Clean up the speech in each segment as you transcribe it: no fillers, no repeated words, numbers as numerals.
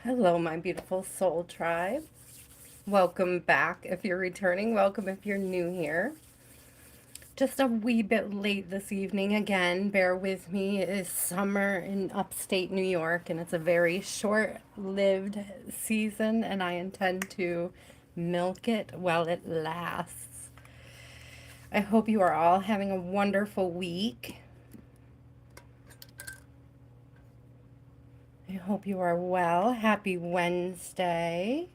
Hello, my beautiful soul tribe. Welcome back if you're returning. Welcome if you're new here. Just a wee bit late this evening again. Bear with me. It is summer in upstate New York and it's a very short lived season, and I intend to milk it while it lasts. I hope you are all having a wonderful week. I hope you are well. Happy Wednesday.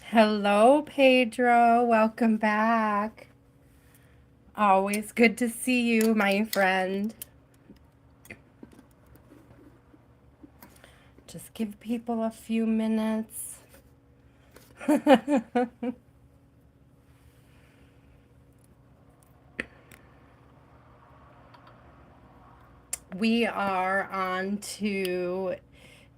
Hello, Pedro. Welcome back. Always good to see you, my friend. Just give people a few minutes. We are on to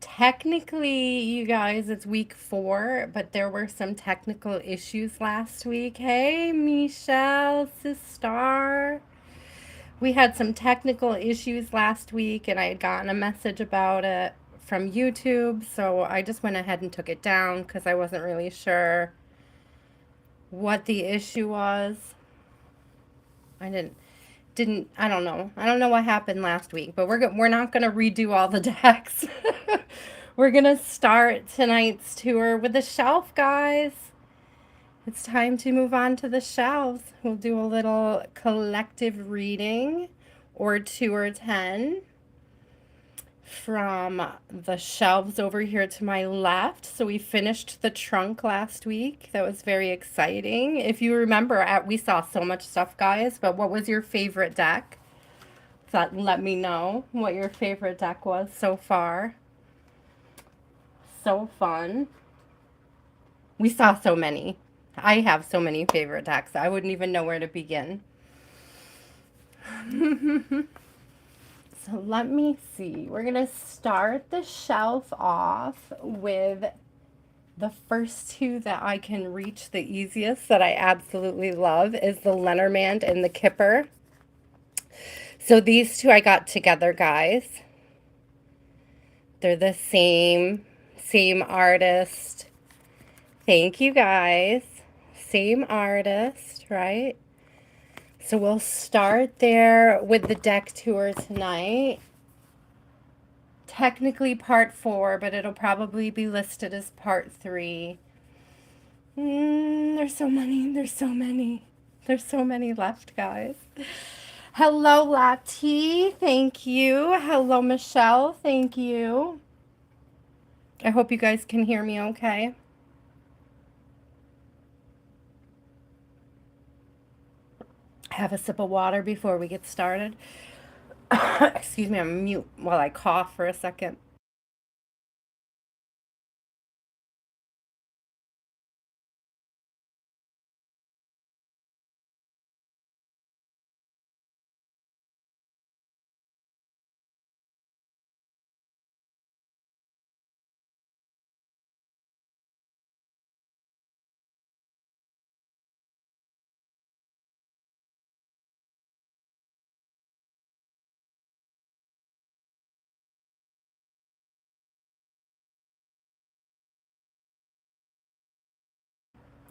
technically, you guys, it's week 4, but there were some technical issues last week. Hey, Michelle, sister. We had some technical issues last week, and I had gotten a message about it from YouTube, so I just went ahead and took it down because I wasn't really sure what the issue was. I didn't I don't know. I don't know what happened last week, but we're not going to redo all the decks. We're going to start tonight's tour with the shelf, guys. It's time to move on to the shelves. We'll do a little collective reading or 2 or 10 from the shelves over here to my left. So we finished the trunk last week. That was very exciting. If you remember, we saw so much stuff, guys, but what was your favorite deck? Let me know what your favorite deck was so far. So fun. We saw so many. I have so many favorite decks. I wouldn't even know where to begin. So let me see. We're going to start the shelf off with the first 2 that I can reach the easiest, that I absolutely love, is the Lenormand and the Kipper. So these 2 I got together, guys. They're the same artist. Thank you, guys. Same artist, right? So we'll start there with the deck tour tonight. Technically part 4, but it'll probably be listed as part 3. There's so many. There's so many. There's so many left, guys. Hello, Lati. Thank you. Hello, Michelle. Thank you. I hope you guys can hear me okay. Have a sip of water before we get started. Excuse me, I'm mute while I cough for a second.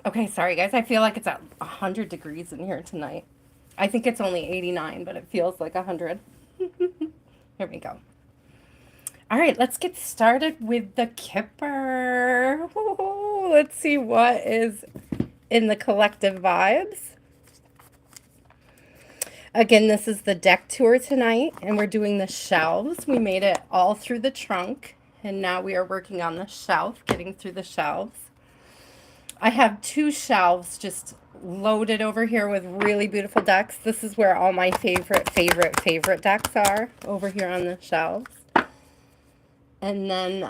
Okay, sorry guys. I feel like it's at 100 degrees in here tonight. I think it's only 89, but it feels like 100. Here we go. All right, let's get started with the Kipper. Ooh, let's see what is in the collective vibes. Again, this is the deck tour tonight, and we're doing the shelves. We made it all through the trunk, and now we are working on the shelf, getting through the shelves. I have 2 shelves just loaded over here with really beautiful decks. This is where all my favorite decks are, over here on the shelves. And then,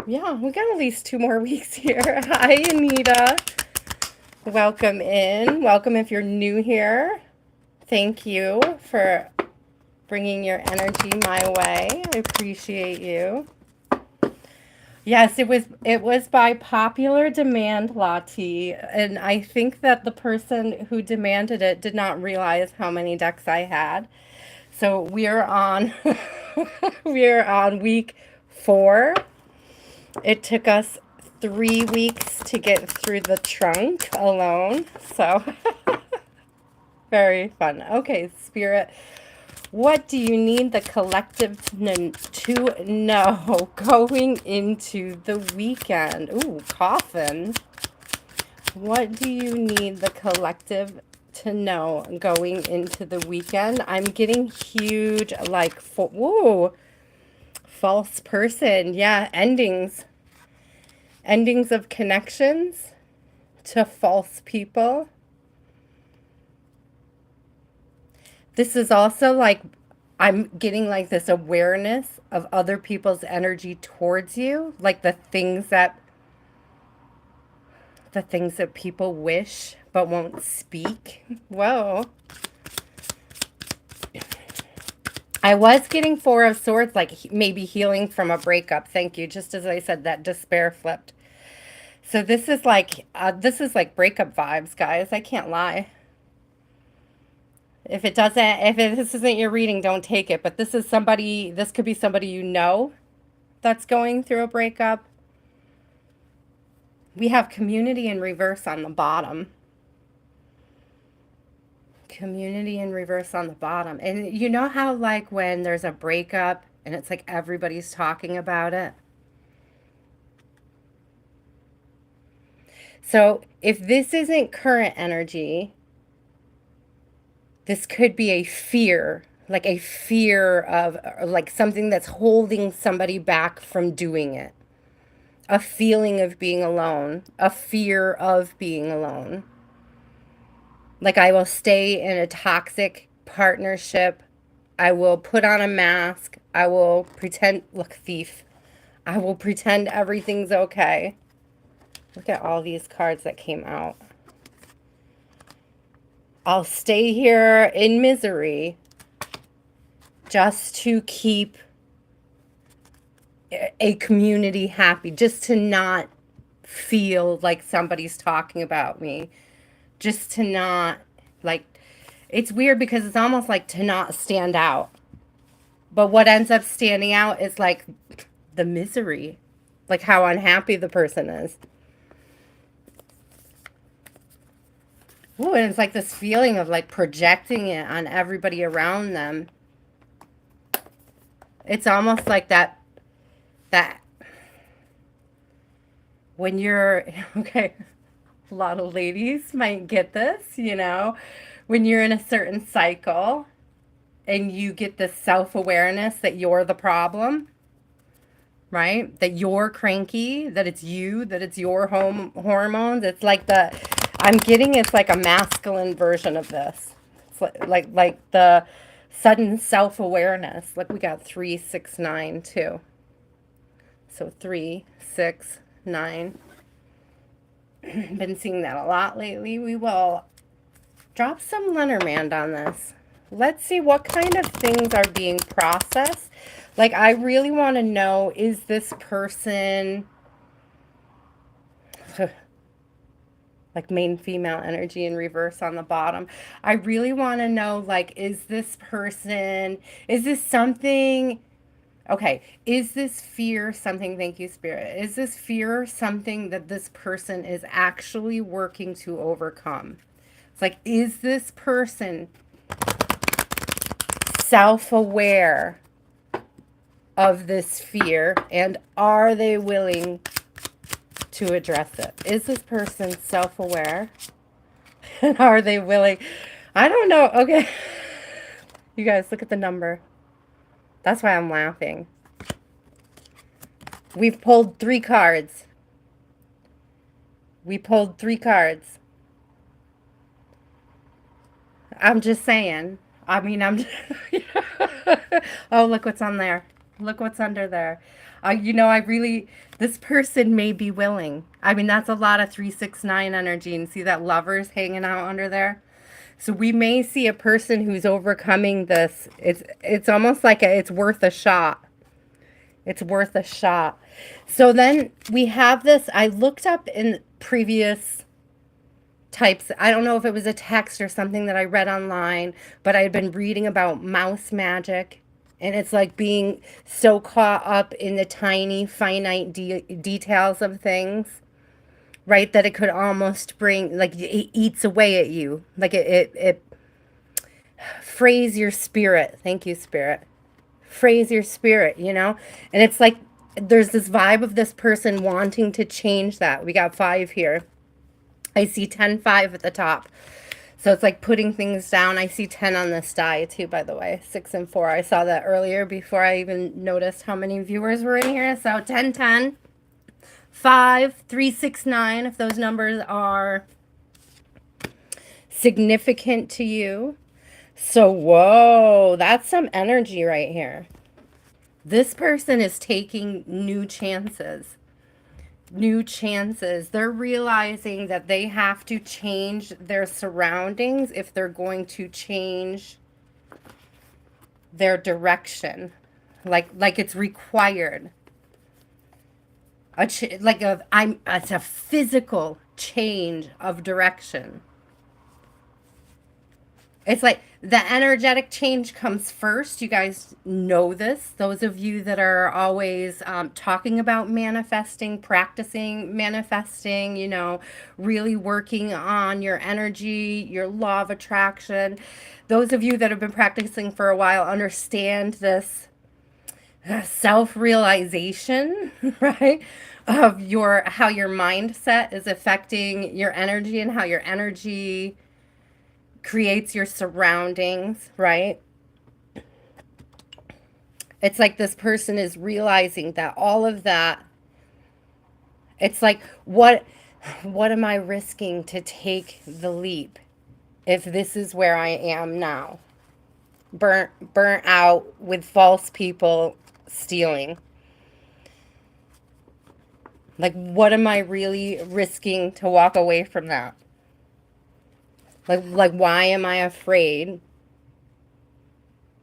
yeah, we got at least 2 more weeks here. Hi, Anita. Welcome in. Welcome if you're new here. Thank you for bringing your energy my way. I appreciate you. Yes, it was by popular demand, Lati, and I think that the person who demanded it did not realize how many decks I had. So we are on We're on week 4. It took us 3 weeks to get through the trunk alone. So very fun. Okay, Spirit, what do you need the collective to know going into the weekend? Ooh, coffin. What do you need the collective to know going into the weekend? I'm getting huge, like, whoa, false person. Yeah, endings. Endings of connections to false people. This is also like, I'm getting like this awareness of other people's energy towards you, like the things that people wish but won't speak. Whoa. I was getting 4 of Swords, like maybe healing from a breakup. Thank you. Just as I said, that despair flipped. So this is like breakup vibes, guys. I can't lie. This isn't your reading, don't take it. But this could be somebody you know that's going through a breakup. We have community in reverse on the bottom. Community in reverse on the bottom. And you know how, like, when there's a breakup and it's like everybody's talking about it? So if this isn't current energy, this could be a fear, like a fear of, like, something that's holding somebody back from doing it. A feeling of being alone, a fear of being alone. Like, I will stay in a toxic partnership. I will put on a mask. I will pretend, look, thief. I will pretend everything's okay. Look at all these cards that came out. I'll stay here in misery just to keep a community happy, just to not feel like somebody's talking about me, just to not, like, it's weird because it's almost like to not stand out. But what ends up standing out is like the misery, like how unhappy the person is. Ooh, and it's like this feeling of like projecting it on everybody around them. It's almost like that when you're okay, a lot of ladies might get this, when you're in a certain cycle and you get this self-awareness that you're the problem, right? That you're cranky, that it's you, that it's your hormones. It's like I'm getting it's like a masculine version of this. It's like the sudden self-awareness. Like we got 3, 6, 9 too. So 3, 6, 9. Been seeing that a lot lately. We will drop some Lenormand on this. Let's see what kind of things are being processed. Like, I really want to know, is this person like main female energy in reverse on the bottom? I really want to know, like, is this something, okay, is this fear something, thank you, Spirit, is this fear something that this person is actually working to overcome? It's like, is this person self-aware of this fear, and are they willing to address it? Is this person self-aware? And are they willing? I don't know. Okay. You guys, look at the number. That's why I'm laughing. We've pulled 3 cards. We pulled 3 cards. I'm just saying. I mean, oh, look what's on there. Look what's under there. This person may be willing. I mean, that's a lot of 3, 6, 9 energy. And see that Lovers hanging out under there? So we may see a person who's overcoming this. It's almost like it's worth a shot. It's worth a shot. So then we have this. I looked up in previous types. I don't know if it was a text or something that I read online, but I had been reading about mouse magic And it's like being so caught up in the tiny, finite details of things, right? That it could almost bring, like, it eats away at you. Like it frays your spirit. Thank you, spirit. Frays your spirit, you know? And it's like there's this vibe of this person wanting to change that. We got 5 here. I see 10-5 at the top. So it's like putting things down. I see 10 on this die too, by the way. 6 and 4. I saw that earlier before I even noticed how many viewers were in here. So 10, 10, 5, 3, 6, 9. If those numbers are significant to you. So, whoa, that's some energy right here. This person is taking new chances. New chances. They're realizing that they have to change their surroundings if they're going to change their direction. Like it's required. It's a physical change of direction. It's like the energetic change comes first. You guys know this. Those of you that are always talking about manifesting, practicing manifesting, you know, really working on your energy, your law of attraction. Those of you that have been practicing for a while understand this self-realization, right? Of how your mindset is affecting your energy and how your energy creates your surroundings, right? It's like this person is realizing that all of that, it's like, what am I risking to take the leap if this is where I am now? Burnt out with false people stealing. Like, what am I really risking to walk away from that? Like why am I afraid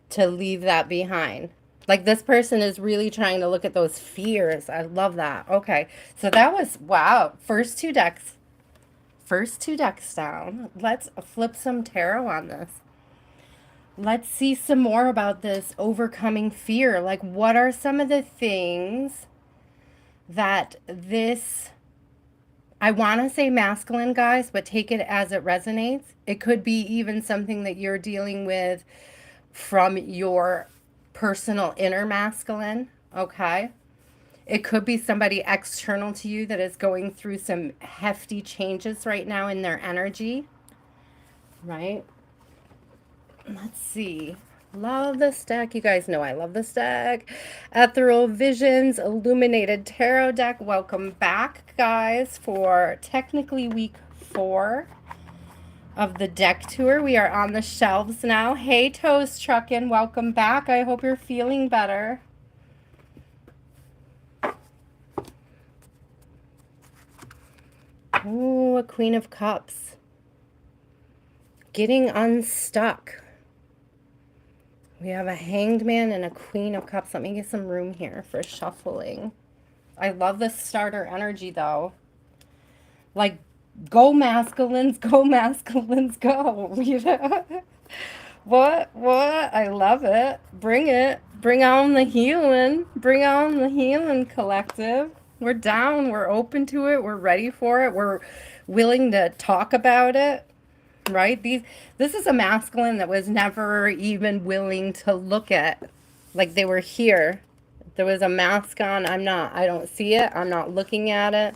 to leave that behind? Like this person is really trying to look at those fears. I love that. Okay. So that was, wow. First two decks. First two decks down. Let's flip some tarot on this. Let's see some more about this overcoming fear. Like what are some of the things that this, I want to say masculine, guys, but take it as it resonates. It could be even something that you're dealing with from your personal inner masculine, okay? It could be somebody external to you that is going through some hefty changes right now in their energy, right? Let's see. Love this deck. You guys know I love this deck. Ethereal Visions Illuminated Tarot deck. Welcome back, guys, for technically week 4 of the deck tour. We are on the shelves now. Hey, Toast Truckin', welcome back. I hope you're feeling better. Oh, a Queen of Cups. Getting unstuck. We have a Hanged Man and a Queen of Cups. Let me get some room here for shuffling. I love this starter energy, though. Like, go masculines, go masculines, go. You know? What? I love it. Bring it. Bring on the healing. Bring on the healing, collective. We're down. We're open to it. We're ready for it. We're willing to talk about it. Right? This is a masculine that was never even willing to look at. Like they were here. There was a mask on. I don't see it. I'm not looking at it.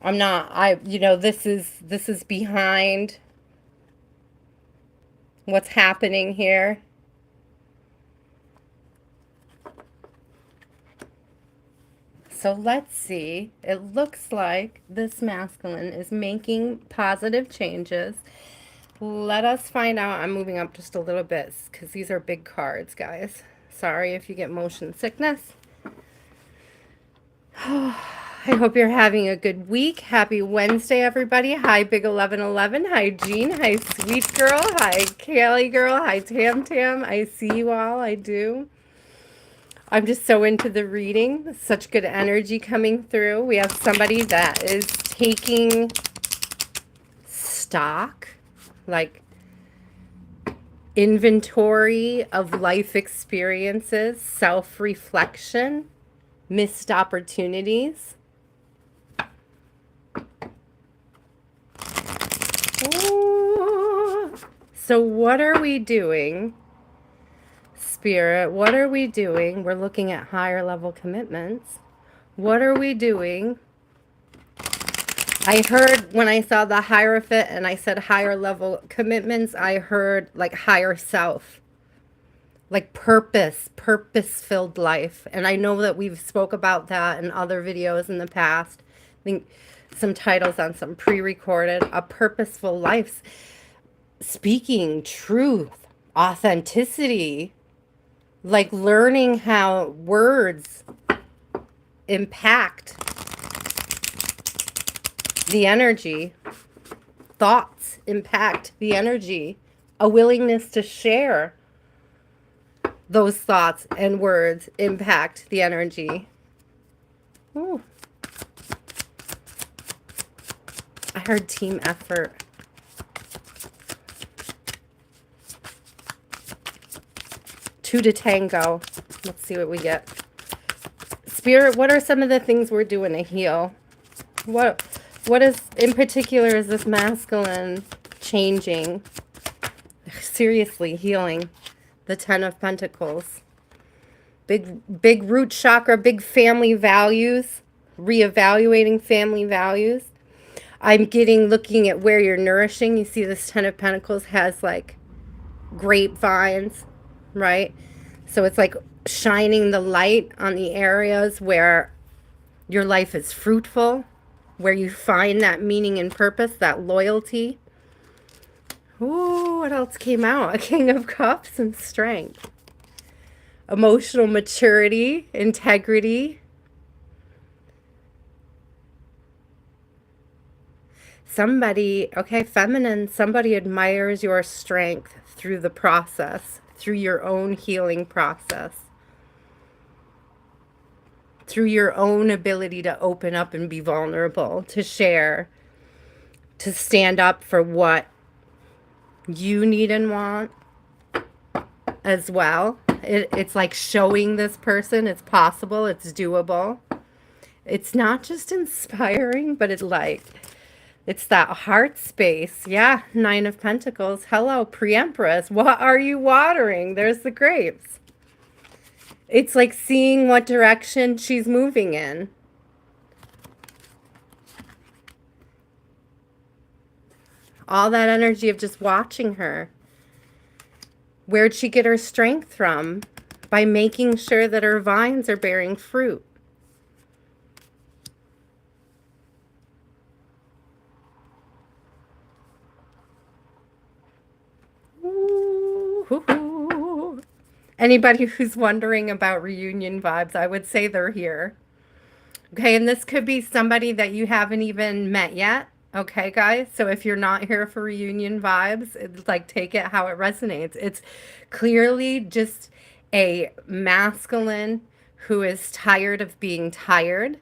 This is behind what's happening here. So let's see. It looks like this masculine is making positive changes. Let us find out. I'm moving up just a little bit because these are big cards, guys. Sorry if you get motion sickness. I hope you're having a good week. Happy Wednesday, everybody. Hi, Big 1111. Hi, Jean. Hi, Sweet Girl. Hi, Kaylee Girl. Hi, Tam Tam. I see you all. I do. I'm just so into the reading. Such good energy coming through. We have somebody that is taking stock. Like, inventory of life experiences, self-reflection, missed opportunities. Ooh. So what are we doing, Spirit? What are we doing? We're looking at higher level commitments. What are we doing? I heard when I saw the Hierophant and I said higher level commitments, I heard like higher self, like purpose-filled life. And I know that we've spoke about that in other videos in the past. I think some titles on some pre-recorded, a purposeful life, speaking truth, authenticity, like learning how words impact the energy, thoughts impact the energy, a willingness to share those thoughts and words impact the energy. Ooh. I heard team effort. Two to tango. Let's see what we get. Spirit, what are some of the things we're doing to heal? What is, in particular, is this masculine changing? Seriously, healing. The Ten of Pentacles. Big root chakra, big family values. Reevaluating family values. I'm looking at where you're nourishing. You see this Ten of Pentacles has like grapevines, right? So it's like shining the light on the areas where your life is fruitful, where you find that meaning and purpose, that loyalty. Ooh, what else came out? A King of Cups and strength. Emotional maturity, integrity. Somebody, okay, feminine, somebody admires your strength through the process, through your own healing process, through your own ability to open up and be vulnerable, to share, to stand up for what you need and want as well. It's like showing this person it's possible, it's doable. It's not just inspiring, but it's that heart space. Yeah, Nine of Pentacles. Hello, Pre-Empress. What are you watering? There's the grapes. It's like seeing what direction she's moving in. All that energy of just watching her. Where'd she get her strength from? By making sure that her vines are bearing fruit. Ooh. Anybody who's wondering about reunion vibes, I would say they're here. Okay, and this could be somebody that you haven't even met yet. Okay, guys? So if you're not here for reunion vibes, it's like take it how it resonates. It's clearly just a masculine who is tired of being tired,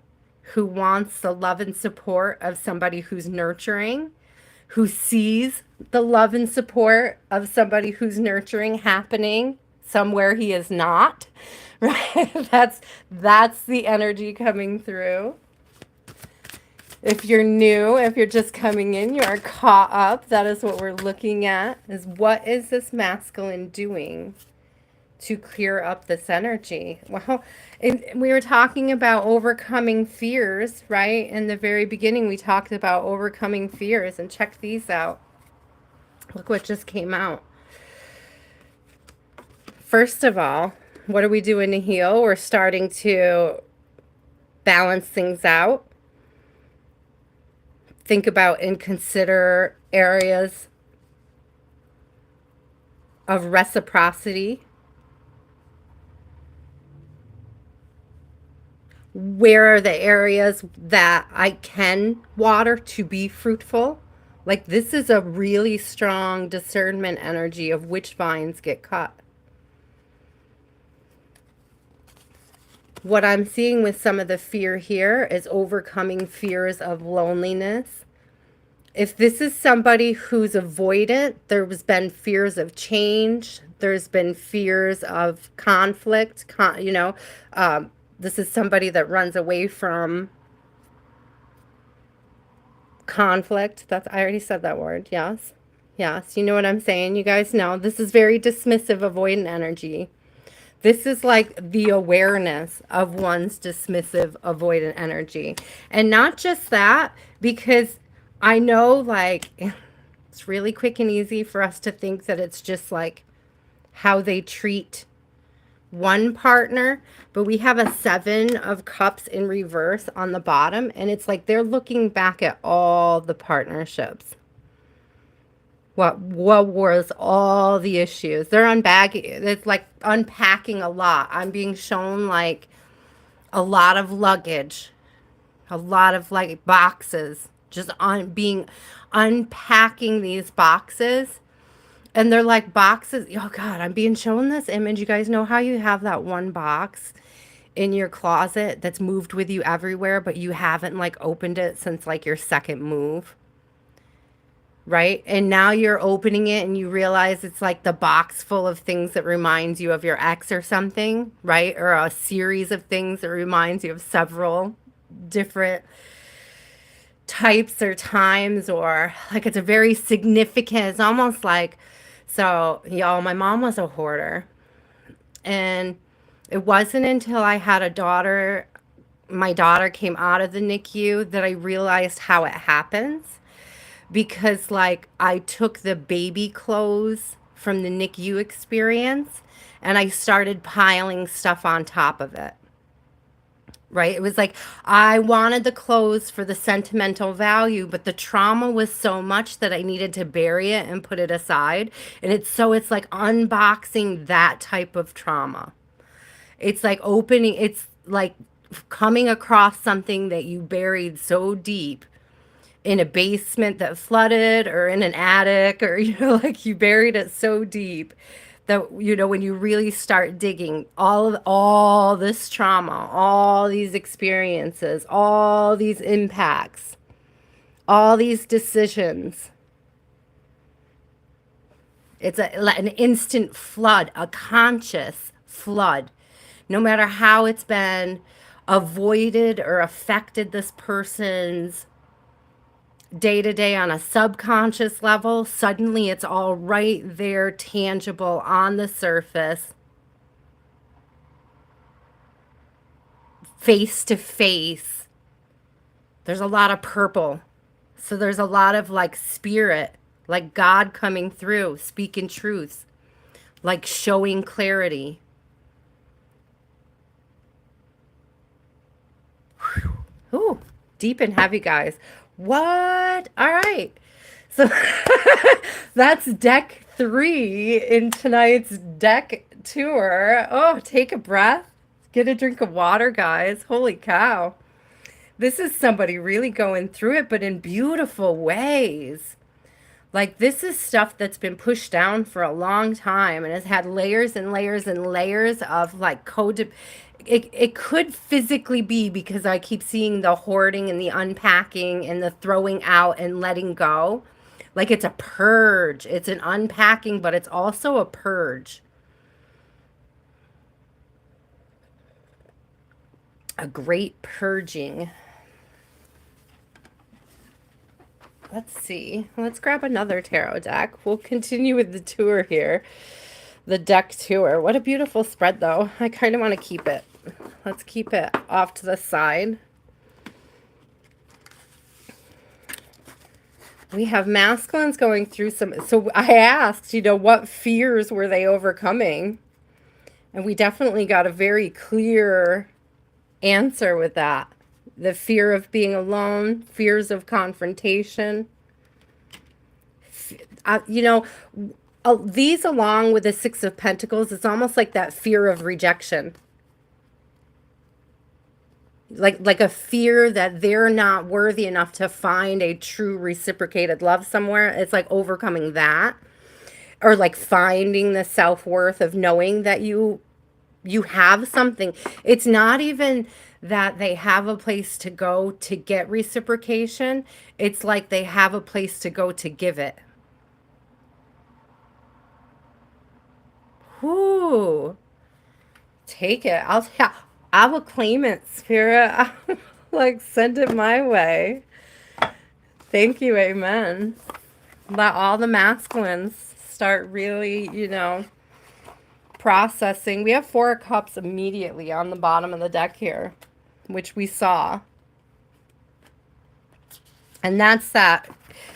who wants the love and support of somebody who's nurturing, who sees the love and support of somebody who's nurturing happening somewhere he is not, right? That's the energy coming through. If you're new, if you're just coming in, you are caught up. That is what we're looking at, is what is this masculine doing to clear up this energy? Well, we were talking about overcoming fears, right? In the very beginning, we talked about overcoming fears, and check these out. Look what just came out. First of all, what are we doing to heal? We're starting to balance things out. Think about and consider areas of reciprocity. Where are the areas that I can water to be fruitful? Like this is a really strong discernment energy of which vines get cut. What I'm seeing with some of the fear here is overcoming fears of loneliness If this is somebody who's avoidant, there's been fears of change, there's been fears of conflict, this is somebody that runs away from conflict. That's, I already said that word. Yes. Yes. You know what I'm saying? You guys know this is very dismissive, avoidant energy. This is like the awareness of one's dismissive, avoidant energy. And not just that, because I know like it's really quick and easy for us to think that it's just like how they treat one partner, but we have a 7 of cups in reverse on the bottom, and it's like they're looking back at all the partnerships. What was all the issues? They're unbagging. It's like unpacking a lot. I'm being shown like a lot of luggage, a lot of like boxes, just on being unpacking these boxes. And they're like boxes. Oh God, I'm being shown this image. You guys know how you have that one box in your closet that's moved with you everywhere, but you haven't like opened it since like your second move, right? And now you're opening it and you realize it's like the box full of things that reminds you of your ex or something, right? Or a series of things that reminds you of several different types or times, or like it's a very significant, it's almost like, so y'all, my mom was a hoarder, and it wasn't until I had a daughter, my daughter came out of the NICU, that I realized how it happens. Because like I took the baby clothes from the NICU experience and I started piling stuff on top of it. Right? It was like I wanted the clothes for the sentimental value, but the trauma was so much that I needed to bury it and put it aside. And it's like unboxing that type of trauma. It's like opening, it's like coming across something that you buried so deep in a basement that flooded, or in an attic, or like you buried it so deep that when you really start digging, all this trauma, all these experiences, all these impacts, all these decisions, it's an instant flood, a conscious flood. No matter how it's been avoided or affected this person's day to day on a subconscious level, suddenly it's all right there, tangible on the surface, face to face. There's a lot of purple. So there's a lot of like spirit, like God coming through, speaking truths, like showing clarity. Ooh, deep and heavy, guys. What? All right. So that's deck 3 in tonight's deck tour. Oh, take a breath. Get a drink of water, guys. Holy cow. This is somebody really going through it, but in beautiful ways. Like, this is stuff that's been pushed down for a long time and has had layers and layers and layers of like code. It could physically be because I keep seeing the hoarding and the unpacking and the throwing out and letting go. Like it's a purge. It's an unpacking, but it's also a purge. A great purging. Let's see. Let's grab another tarot deck. We'll continue with the tour here. The deck tour. What a beautiful spread, though. I kind of want to keep it. Let's keep it off to the side. We have masculines going through some. So I asked, what fears were they overcoming? And we definitely got a very clear answer with that. The fear of being alone, fears of confrontation. These along with the 6 of Pentacles, it's almost like that fear of rejection. Like a fear that they're not worthy enough to find a true reciprocated love somewhere. It's like overcoming that. Or like finding the self-worth of knowing that you have something. It's not even that they have a place to go to get reciprocation. It's like they have a place to go to give it. Whoo, take it. I will claim it, Spirit. Like, send it my way. Thank you, amen. Let all the masculines start really, processing. We have 4 of Cups immediately on the bottom of the deck here, which we saw. And that's that.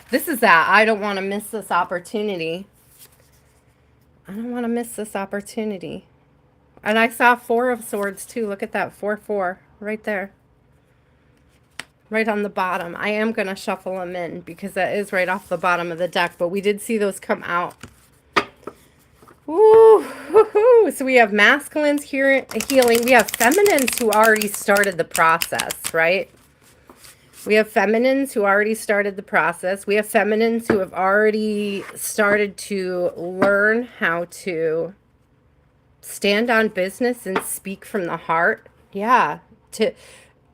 This is that. I don't want to miss this opportunity. I don't want to miss this opportunity. And I saw 4 of Swords too. Look at that 4-4 right there. Right on the bottom. I am going to shuffle them in because that is right off the bottom of the deck. But we did see those come out. Ooh, so we have masculines here healing. We have feminines who already started the process, right? We have feminines who already started the process. We have feminines who have already started to learn how to stand on business and speak from the heart. Yeah,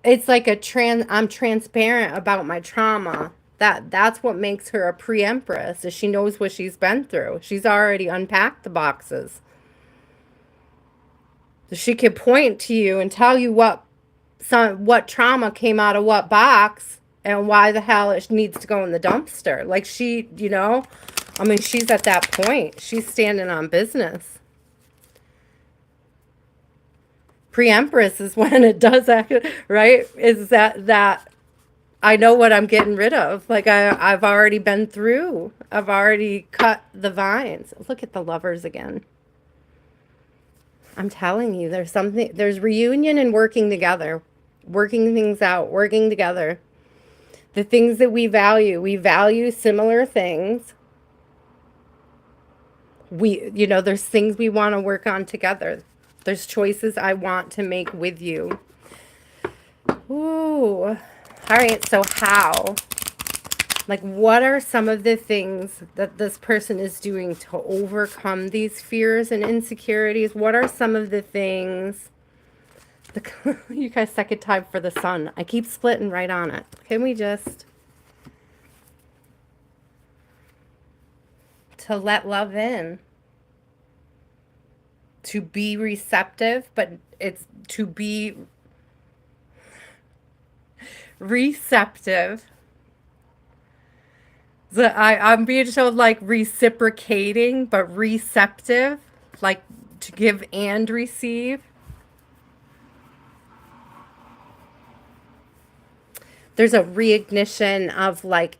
it's like I'm transparent about my trauma. That's what makes her a pre-empress, is she knows what she's been through. She's already unpacked the boxes. So she could point to you and tell you what trauma came out of what box and why the hell it needs to go in the dumpster. Like, she, I mean, she's at that point. She's standing on business. Pre-empress is when it does act, right? Is that I know what I'm getting rid of. Like, I've already been through. I've already cut the vines. Look at the Lovers again. I'm telling you, there's reunion and working together, working things out, working together. The things that we value similar things. There's things we want to work on together. There's choices I want to make with you. Ooh. All right, so how? Like, what are some of the things that this person is doing to overcome these fears and insecurities? What are some of the things? You guys, second time for the Sun. I keep splitting right on it. Can we just... to let love in. To be receptive, but it's to be receptive. So I'm being told, like, reciprocating, but receptive, like to give and receive. There's a reignition of, like,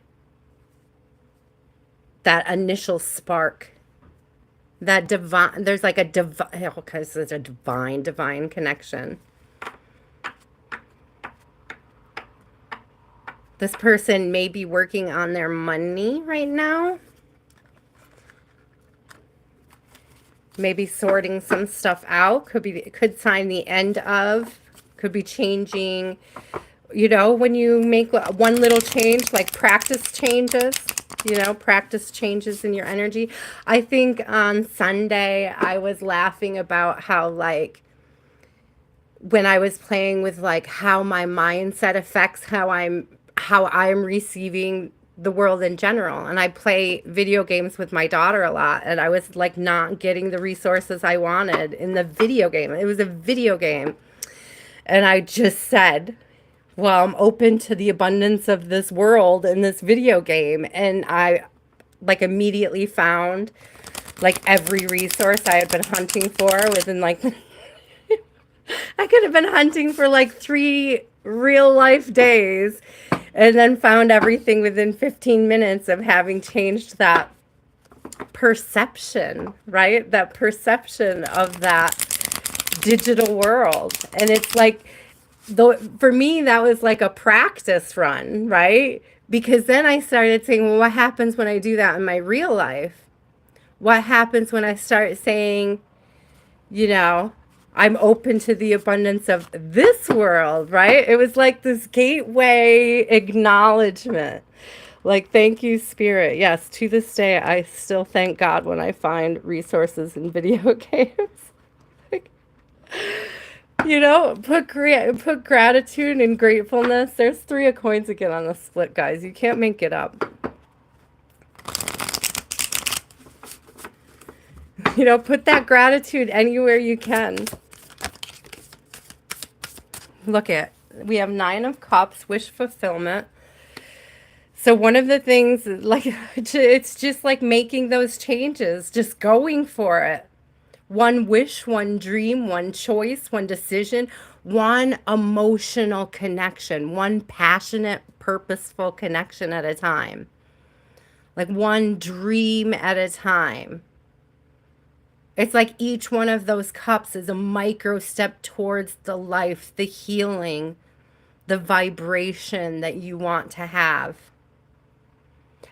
that initial spark. That divine, there's like a divine, okay, so there's a divine connection. This person may be working on their money right now. Maybe sorting some stuff out. Could sign the end of. Could be changing. When you make one little change, like practice changes. Practice changes in your energy. I think on Sunday I was laughing about how, like, when I was playing with, like, how my mindset affects how I'm receiving the world in general. And I play video games with my daughter a lot, and I was, like, not getting the resources I wanted in the video game. It was a video game. And I just said, well, I'm open to the abundance of this world in this video game. And I, like, immediately found, like, every resource I had been hunting for within, like, I could have been hunting for, like, 3 real life days, and then found everything within 15 minutes of having changed that perception, right? That perception of that digital world. And it's like, for me, that was like a practice run, right? Because then I started saying, well, what happens when I do that in my real life? What happens when I start saying, I'm open to the abundance of this world, right? It was like this gateway acknowledgement. Like, thank you, Spirit. Yes, to this day, I still thank God when I find resources in video games. Put gratitude and gratefulness. There's 3 of coins again on the split, guys. You can't make it up. Put that gratitude anywhere you can. Look at, we have 9 of Cups, wish fulfillment. So one of the things, like, it's just like making those changes, just going for it. One wish, one dream, one choice, one decision, one emotional connection, one passionate, purposeful connection at a time. Like one dream at a time. It's like each one of those cups is a micro step towards the life, the healing, the vibration that you want to have.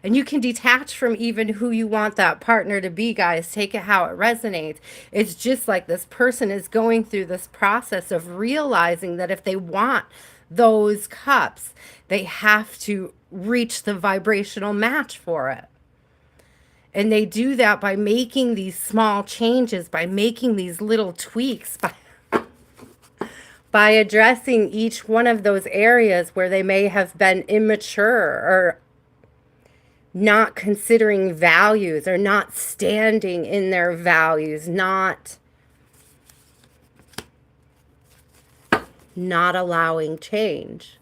And you can detach from even who you want that partner to be, guys. Take it how it resonates. It's just like this person is going through this process of realizing that if they want those cups, they have to reach the vibrational match for it. And they do that by making these small changes, by making these little tweaks, by addressing each one of those areas where they may have been immature or not considering values or not standing in their values, not allowing change,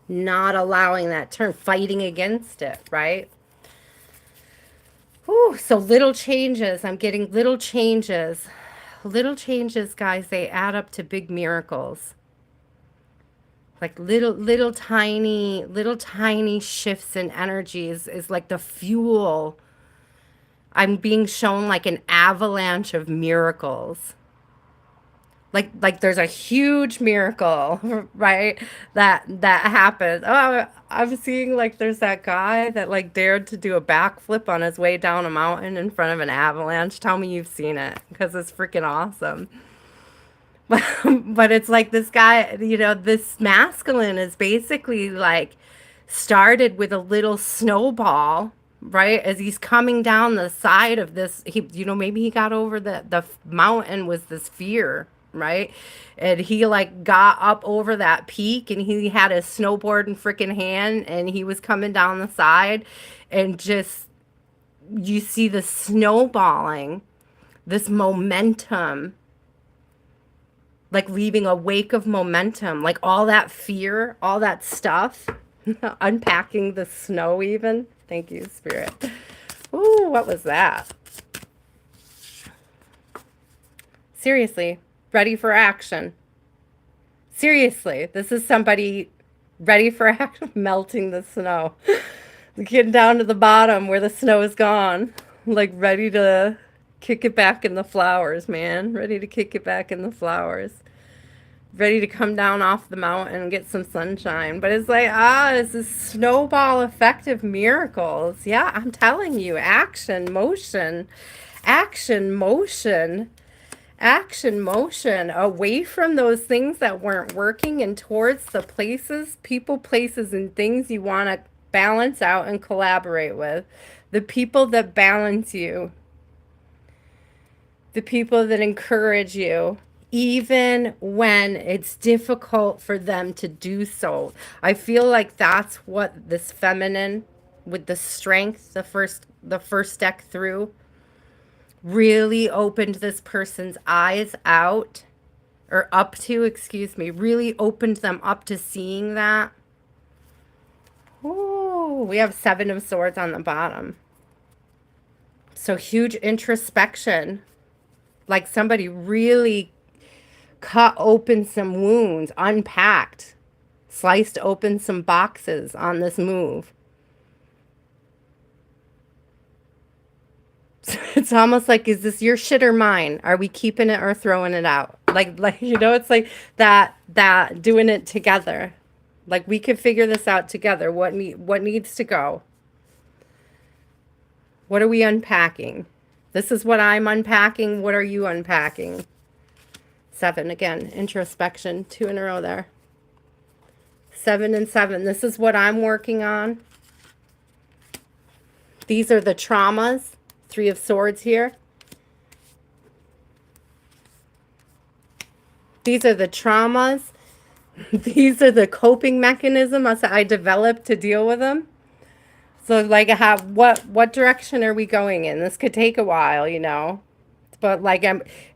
not allowing that turn, fighting against it, right? Whew, so little changes. I'm getting little changes. Little changes, guys, they add up to big miracles. Like little tiny shifts in energies is like the fuel. I'm being shown like an avalanche of miracles. Like there's a huge miracle, right? That happened. Oh, I'm seeing like there's that guy that like dared to do a backflip on his way down a mountain in front of an avalanche. Tell me you've seen it, because it's freaking awesome. But it's like this guy, this masculine is basically like started with a little snowball, right? As he's coming down the side of this, maybe he got over the mountain was this fear, right? And he like got up over that peak and he had his snowboard in freaking hand and he was coming down the side, and just you see the snowballing, this momentum, like leaving a wake of momentum, like all that fear, all that stuff, unpacking the snow even. Thank you, Spirit. Ooh, what was that? Seriously, ready for action. Seriously, this is somebody ready for action, melting the snow. Getting down to the bottom where the snow is gone. Like ready to kick it back in the flowers, man. Ready to kick it back in the flowers. Ready to come down off the mountain and get some sunshine. But it's like, it's a snowball effect of miracles. Yeah, I'm telling you, action, motion, action, motion, action, motion, away from those things that weren't working and towards the places, people, places, and things you want to balance out and collaborate with. The people that balance you, the people that encourage you, even when it's difficult for them to do so. I feel like that's what this feminine with the strength, the first deck through, really opened this person's eyes out, or up to, excuse me, really opened them up to seeing that. Ooh, we have 7 of Swords on the bottom. So huge introspection. Like somebody really cut open some wounds, unpacked, sliced open some boxes on this move. It's almost like, is this your shit or mine? Are we keeping it or throwing it out? Like it's like that doing it together. Like we could figure this out together. What needs to go? What are we unpacking? This is what I'm unpacking. What are you unpacking? 7 again, introspection, 2 in a row there. 7 and 7. This is what I'm working on. These are the traumas. 3 of Swords here. These are the traumas. These are the coping mechanisms I developed to deal with them. So like how what direction are we going in? This could take a while, you know. But like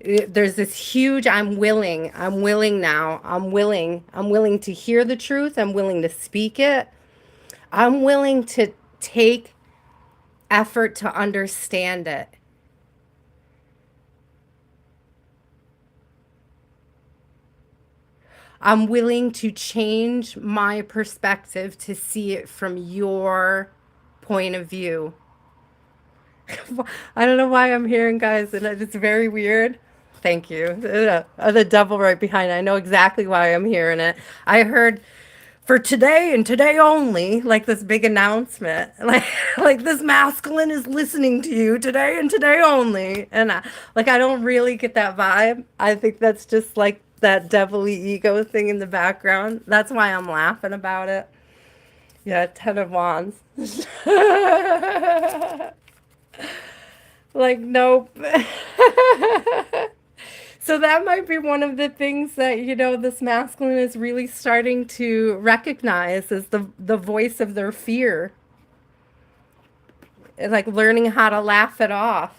there's this huge I'm willing now. I'm willing to hear the truth. I'm willing to speak it. I'm willing to take effort to understand it. I'm willing to change my perspective to see it from your point of view. I don't know why I'm hearing guys, and it's very weird. Thank you. The devil right behind it. I know exactly why I'm hearing it. I heard for today and today only, like this big announcement, like this masculine is listening to you today and today only, and I don't really get that vibe. I think that's just like that devilly ego thing in the background. That's why I'm laughing about it. Yeah, Ten of Wands. Like, nope. So that might be one of the things that, you know, this masculine is really starting to recognize as the voice of their fear. Like learning how to laugh it off.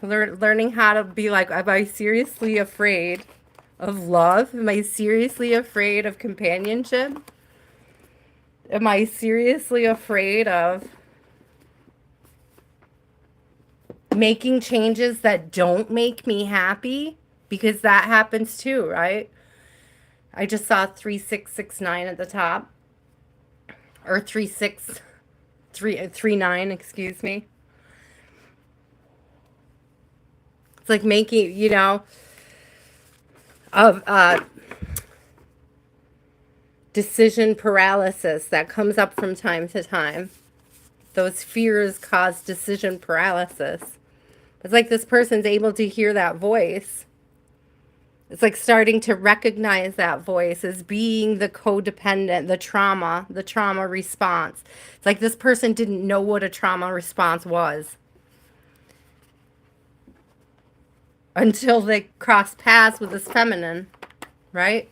Learning how to be like, am I seriously afraid of love? Am I seriously afraid of companionship? Am I seriously afraid of making changes that don't make me happy? Because that happens too, right? I just saw 3669 at the top, or 3639, excuse me. It's like making, you know, of decision paralysis that comes up from time to time. Those fears cause decision paralysis. It's like this person's able to hear that voice. It's like starting to recognize that voice as being the codependent, the trauma response. It's like this person didn't know what a trauma response was until they crossed paths with this feminine, right?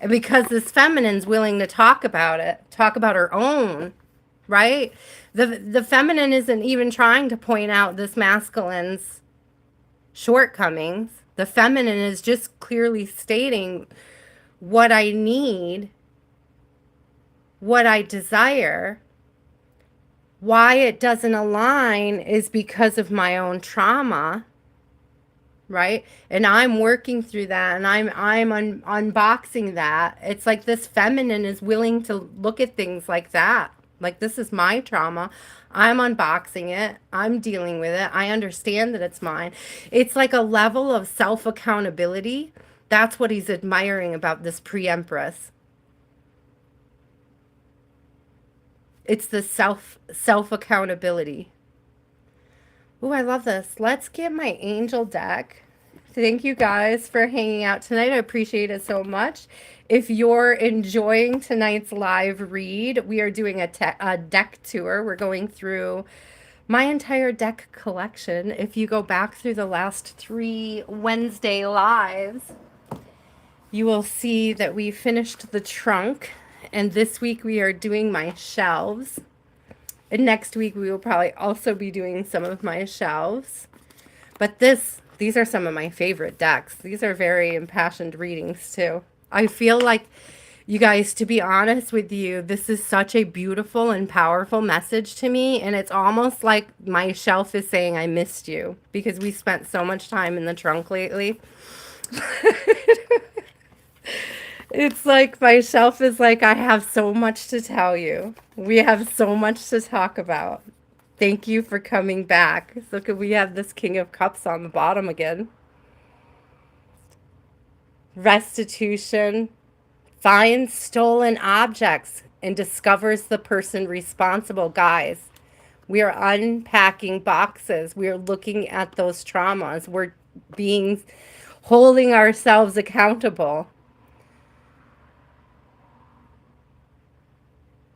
And because this feminine's willing to talk about it, talk about her own, right? The feminine isn't even trying to point out this masculine's shortcomings. The feminine is just clearly stating what I need, what I desire. Why it doesn't align is because of my own trauma, right? And I'm working through that, and unboxing that. It's like this feminine is willing to look at things like that. Like, this is my trauma. I'm unboxing it. I'm dealing with it. I understand that it's mine. It's like a level of self accountability. That's what he's admiring about this pre-empress. It's the self accountability. Ooh, I love this. Let's get my angel deck. Thank you guys for hanging out tonight. I appreciate it so much. If you're enjoying tonight's live read, we are doing a deck tour. We're going through my entire deck collection. If you go back through the last 3 Wednesday lives, you will see that we finished the trunk. And this week we are doing my shelves. And next week we will probably also be doing some of my shelves. But these are some of my favorite decks. These are very impassioned readings too. I feel like, you guys, to be honest with you, this is such a beautiful and powerful message to me. And it's almost like my shelf is saying I missed you because we spent so much time in the trunk lately. It's like my shelf is like, I have so much to tell you. We have so much to talk about. Thank you for coming back. So could we have this King of Cups on the bottom again? Restitution. Finds stolen objects and discovers the person responsible. Guys, we are unpacking boxes. We are looking at those traumas. We're being holding ourselves accountable.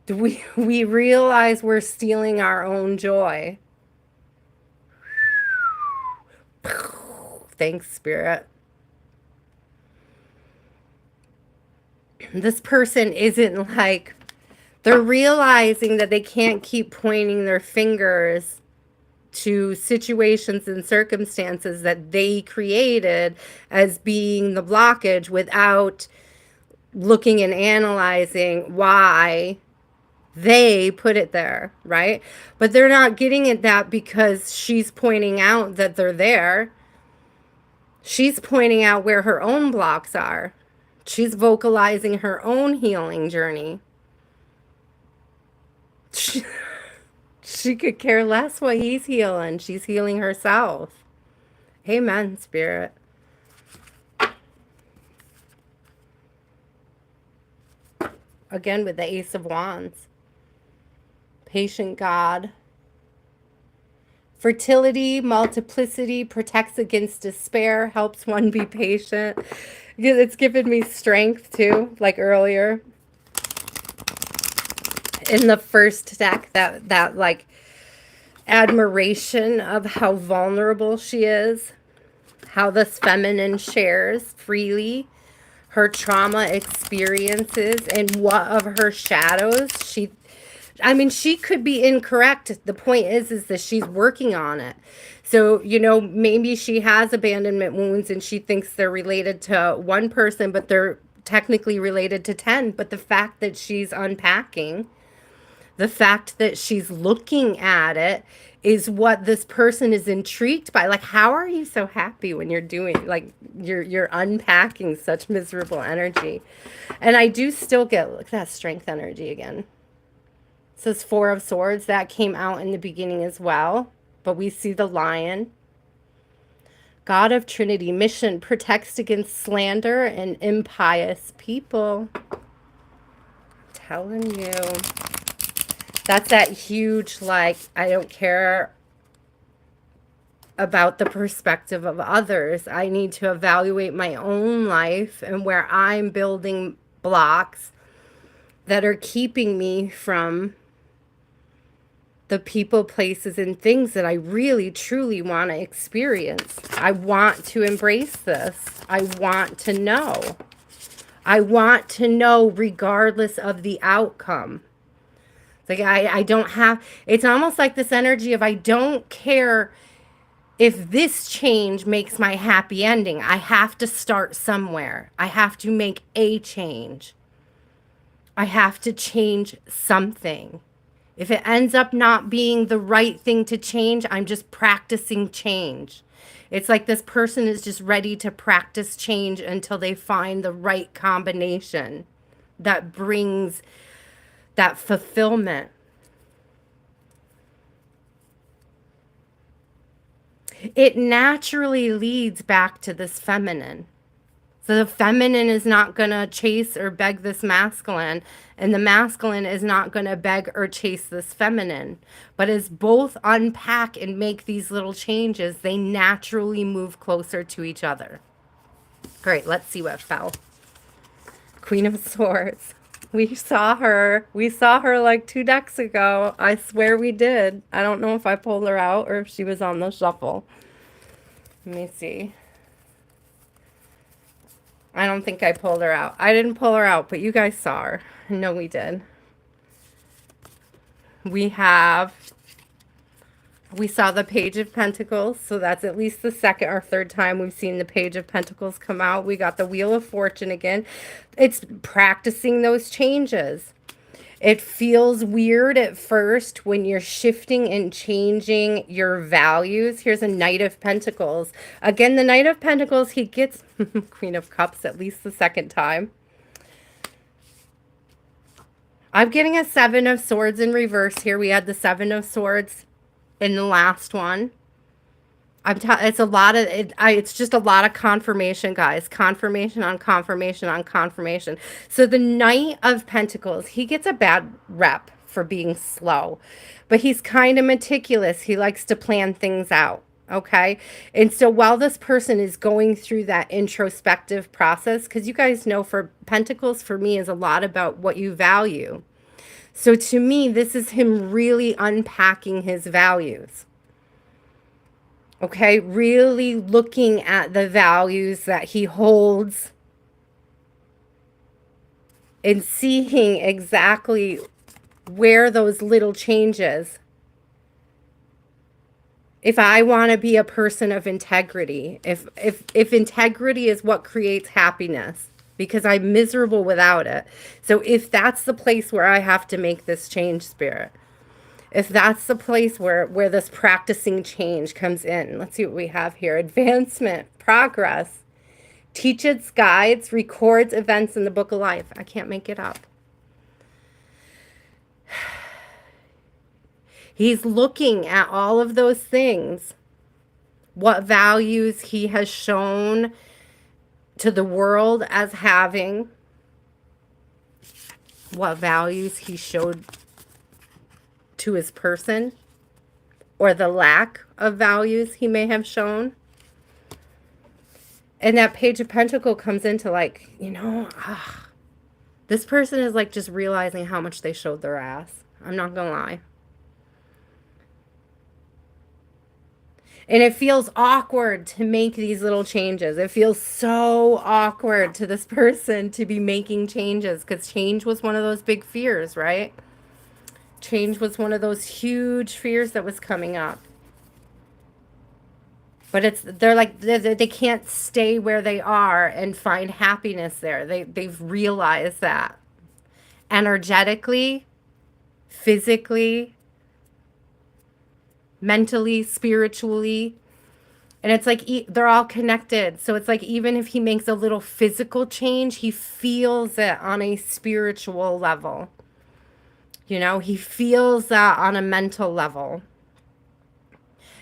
Do we realize we're stealing our own joy? Thanks, Spirit. This person isn't like, they're realizing that they can't keep pointing their fingers to situations and circumstances that they created as being the blockage without looking and analyzing why they put it there, right? But they're not getting at that because she's pointing out that they're there. She's pointing out where her own blocks are. She's vocalizing her own healing journey. She, she could care less what he's healing. She's healing herself. Amen, Spirit. Again, with the Ace of Wands. Patient God. Fertility, multiplicity, protects against despair, helps one be patient. It's given me strength too, like earlier in the first deck, that like admiration of how vulnerable she is, how this feminine shares freely her trauma experiences and what of her shadows she could be incorrect. The point is that she's working on it. So, maybe she has abandonment wounds and she thinks they're related to one person, but they're technically related to 10. But the fact that she's unpacking, the fact that she's looking at it is what this person is intrigued by. Like, how are you so happy when you're doing, like, you're unpacking such miserable energy? And I do still get, look at that strength energy again. It says Four of Swords. That came out in the beginning as well. But we see the Lion. God of Trinity, mission, protects against slander and impious people. I'm telling you. That's that huge, like, I don't care about the perspective of others. I need to evaluate my own life and where I'm building blocks that are keeping me from the people, places, and things that I really, truly want to experience. I want to embrace this. I want to know. I want to know regardless of the outcome. It's like I don't have, it's almost like this energy of I don't care if this change makes my happy ending. I have to start somewhere. I have to make a change. I have to change something. If it ends up not being the right thing to change, I'm just practicing change. It's like this person is just ready to practice change until they find the right combination that brings that fulfillment. It naturally leads back to this feminine. So the feminine is not going to chase or beg this masculine, and the masculine is not going to beg or chase this feminine. But as both unpack and make these little changes, they naturally move closer to each other. Great, let's see what fell. Queen of Swords. We saw her. We saw her like 2 decks ago. I swear we did. I don't know if I pulled her out or if she was on the shuffle. Let me see. I don't think I pulled her out. I didn't pull her out, but you guys saw her. No, we did. We saw the Page of Pentacles, so that's at least the second or third time we've seen the Page of Pentacles come out. We got the Wheel of Fortune again. It's practicing those changes. It feels weird at first when you're shifting and changing your values. Here's a Knight of Pentacles. Again, the Knight of Pentacles, he gets Queen of Cups at least the second time. I'm getting a Seven of Swords in reverse here. We had the Seven of Swords in the last one. It's a lot of it's just a lot of confirmation, guys. Confirmation on confirmation on confirmation. So the Knight of Pentacles, he gets a bad rep for being slow, but he's kind of meticulous. He likes to plan things out. Okay. And so while this person is going through that introspective process, because you guys know for Pentacles, for me, is a lot about what you value. So to me, this is him really unpacking his values. Okay, really looking at the values that he holds and seeing exactly where those little changes. If I want to be a person of integrity, if integrity is what creates happiness, because I'm miserable without it. So if that's the place where I have to make this change, spirit, if that's the place where this practicing change comes in, let's see what we have here. Advancement, progress, teaches, guides, records events in the book of life. I can't make it up. He's looking at all of those things, what values he has shown to the world as having, what values he showed to his person, or the lack of values he may have shown. And that Page of Pentacle comes into like, this person is like just realizing how much they showed their ass. I'm not gonna lie. And it feels awkward to make these little changes. It feels so awkward to this person to be making changes because change was one of those big fears, right? Change was one of those huge fears that was coming up. But they're like, they can't stay where they are and find happiness there. They've realized that energetically, physically, mentally, spiritually. And it's like they're all connected. So it's like even if he makes a little physical change, he feels it on a spiritual level. He feels that on a mental level.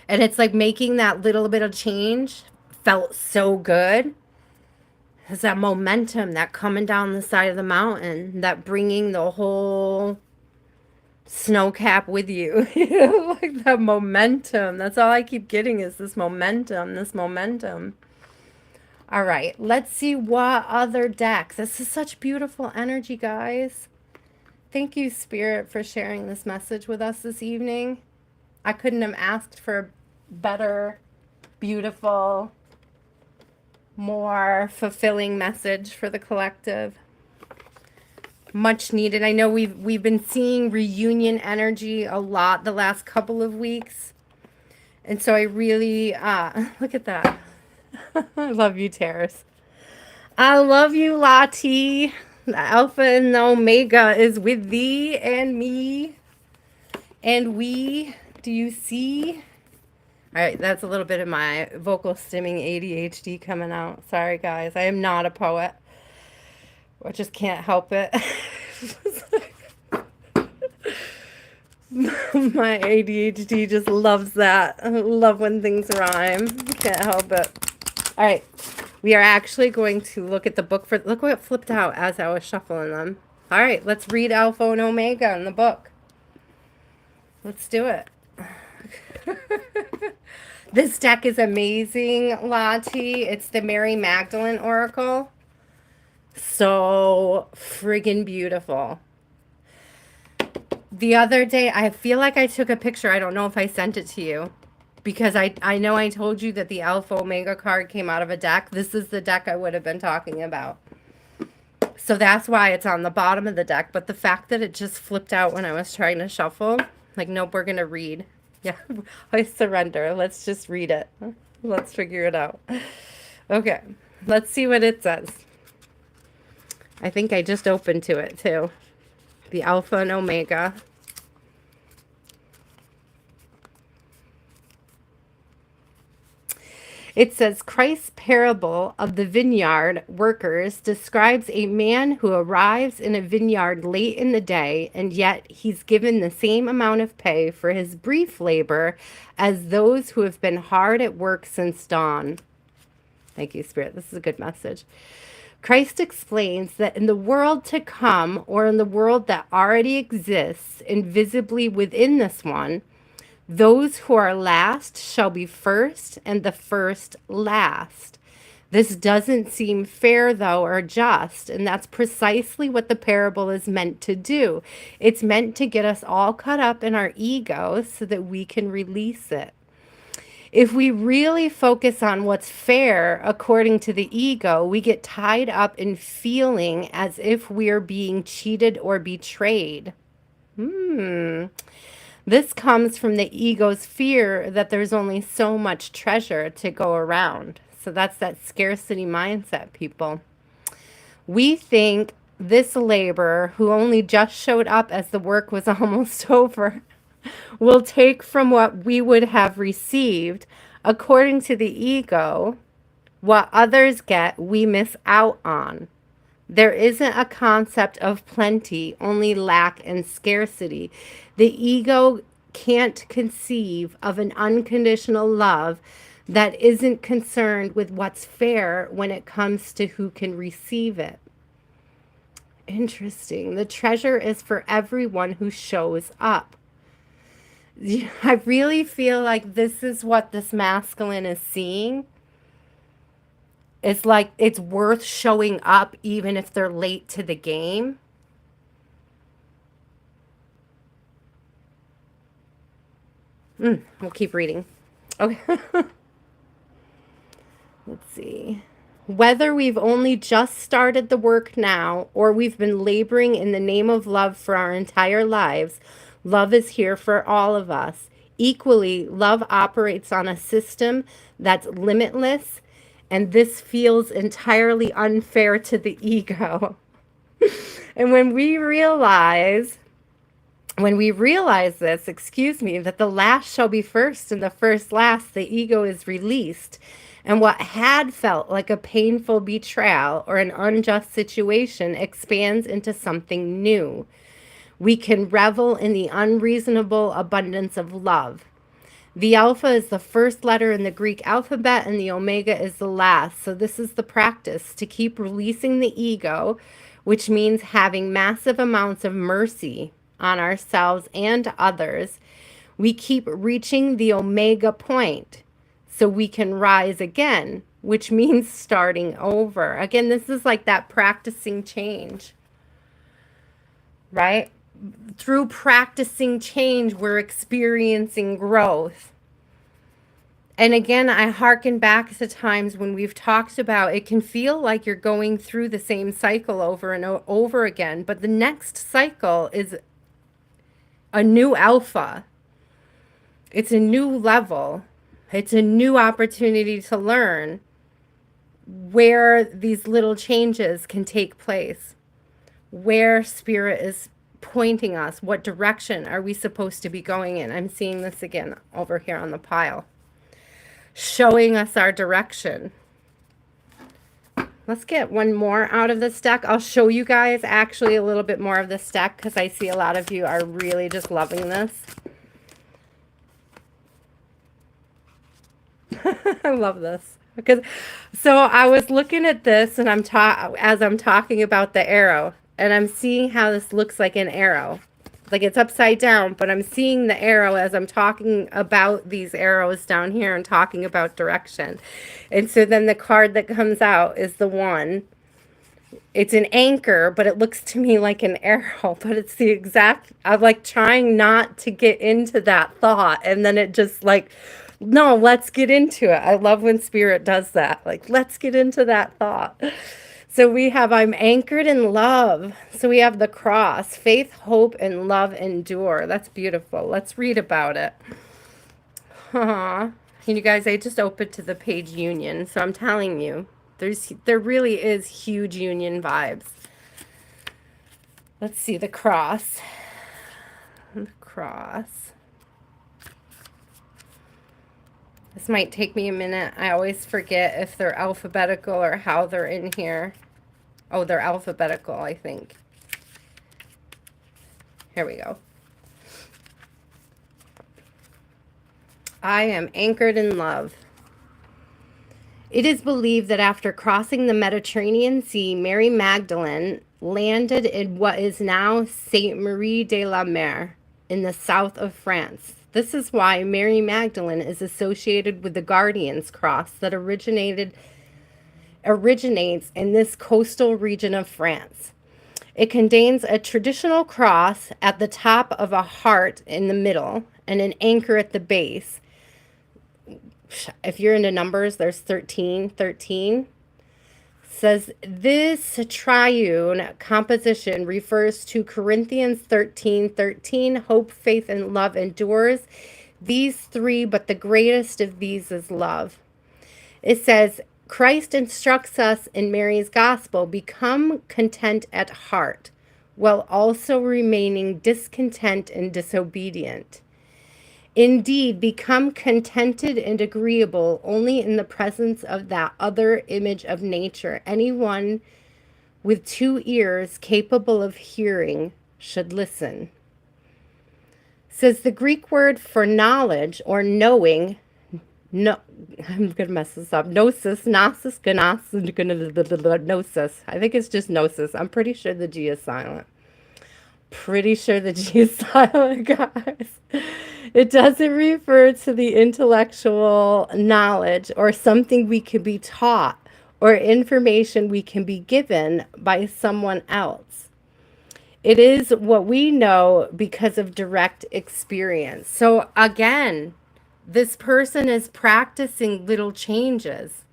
And it's like making that little bit of change felt so good. It's that momentum, that coming down the side of the mountain, that bringing the whole snow cap with you. Like that momentum. That's all I keep getting is this momentum, this momentum. All right, let's see what other decks. This is such beautiful energy, guys. Thank you, Spirit, for sharing this message with us this evening. I couldn't have asked for a better, beautiful, more fulfilling message for the collective. Much needed. I know we've been seeing reunion energy a lot the last couple of weeks. And so I really look at that. I love you, Terrace. I love you, Lati. The Alpha and the Omega is with thee and me. And we, do you see? All right, that's a little bit of my vocal stimming ADHD coming out. Sorry, guys. I am not a poet. I just can't help it. My ADHD just loves that. I love when things rhyme. Can't help it. All right. We are actually going to look at the book for... Look what flipped out as I was shuffling them. All right. Let's read Alpha and Omega in the book. Let's do it. This deck is amazing, Lati. It's the Mary Magdalene Oracle. So friggin' beautiful. The other day, I feel like I took a picture. I don't know if I sent it to you. Because I know I told you that the Alpha Omega card came out of a deck. This is the deck I would have been talking about. So that's why it's on the bottom of the deck. But the fact that it just flipped out when I was trying to shuffle. Like, nope, we're going to read. Yeah, I surrender. Let's just read it. Let's figure it out. Okay, let's see what it says. I think I just opened to it too. The Alpha and Omega. It says, Christ's parable of the vineyard workers describes a man who arrives in a vineyard late in the day, and yet he's given the same amount of pay for his brief labor as those who have been hard at work since dawn. Thank you, Spirit. This is a good message. Christ explains that in the world to come, or in the world that already exists invisibly within this one, those who are last shall be first, and the first last. This doesn't seem fair, though, or just, and that's precisely what the parable is meant to do. It's meant to get us all caught up in our ego so that we can release it. If we really focus on what's fair according to the ego, we get tied up in feeling as if we're being cheated or betrayed. Hmm. This comes from the ego's fear that there's only so much treasure to go around. So that's that scarcity mindset, people. We think this laborer who only just showed up as the work was almost over will take from what we would have received. According to the ego, what others get, we miss out on. There isn't a concept of plenty, only lack and scarcity. The ego can't conceive of an unconditional love that isn't concerned with what's fair when it comes to who can receive it. Interesting. The treasure is for everyone who shows up. I really feel like this is what this masculine is seeing. It's like it's worth showing up even if they're late to the game. We'll keep reading. Okay. Let's see. Whether we've only just started the work now or we've been laboring in the name of love for our entire lives, love is here for all of us. Equally, love operates on a system that's limitless, and this feels entirely unfair to the ego. And when we realize this, that the last shall be first and the first last, the ego is released. And what had felt like a painful betrayal or an unjust situation expands into something new. We can revel in the unreasonable abundance of love. The alpha is the first letter in the Greek alphabet and the omega is the last. So this is the practice to keep releasing the ego, which means having massive amounts of mercy on ourselves and others. We keep reaching the omega point so we can rise again, which means starting over. Again, this is like that practicing change, right? Through practicing change, we're experiencing growth. And again, I hearken back to times when we've talked about it can feel like you're going through the same cycle over and over again, but the next cycle is a new alpha. It's a new level. It's a new opportunity to learn where these little changes can take place, where spirit is pointing us, what direction are we supposed to be going in. I'm seeing this again over here on the pile, showing us our direction. Let's get one more out of this deck. I'll show you guys actually a little bit more of this deck because I see a lot of you are really just loving this. I love this because so I was looking at this and as I'm talking about the arrow, and I'm seeing how this looks like an arrow. Like it's upside down, but I'm seeing the arrow as I'm talking about these arrows down here and talking about direction. And so then the card that comes out is the one. It's an anchor, but it looks to me like an arrow, but it's the exact, I'm like trying not to get into that thought. And then it just like, no, let's get into it. I love when spirit does that. Like, let's get into that thought. So we have, I'm anchored in love. So we have the cross, faith, hope, and love endure. That's beautiful. Let's read about it. You guys, I just opened to the page union. So I'm telling you, there really is huge union vibes. Let's see the cross. The cross. This might take me a minute. I always forget if they're alphabetical or how they're in here. Oh, they're alphabetical, I think. Here we go. I am anchored in love. It is believed that after crossing the Mediterranean Sea, Mary Magdalene landed in what is now Sainte Marie de la Mer in the south of France. This is why Mary Magdalene is associated with the Guardian's Cross that originates in this coastal region of France. It contains a traditional cross at the top of a heart in the middle and an anchor at the base, if you're into numbers, there's 13. 13 says this triune composition refers to Corinthians 13:13. Hope, faith, and love endures. These three, but the greatest of these is love. It says, Christ instructs us in Mary's gospel, become content at heart, while also remaining discontent and disobedient. Indeed, become contented and agreeable only in the presence of that other image of nature. Anyone with two ears capable of hearing should listen. Says the Greek word for knowledge or knowing, no, I'm going to mess this up. Gnosis, gnosis, gnosis. I think it's just gnosis. I'm pretty sure the G is silent. Pretty sure the G is silent, guys. It doesn't refer to the intellectual knowledge or something we can be taught or information we can be given by someone else. It is what we know because of direct experience. So again, this person is practicing little changes.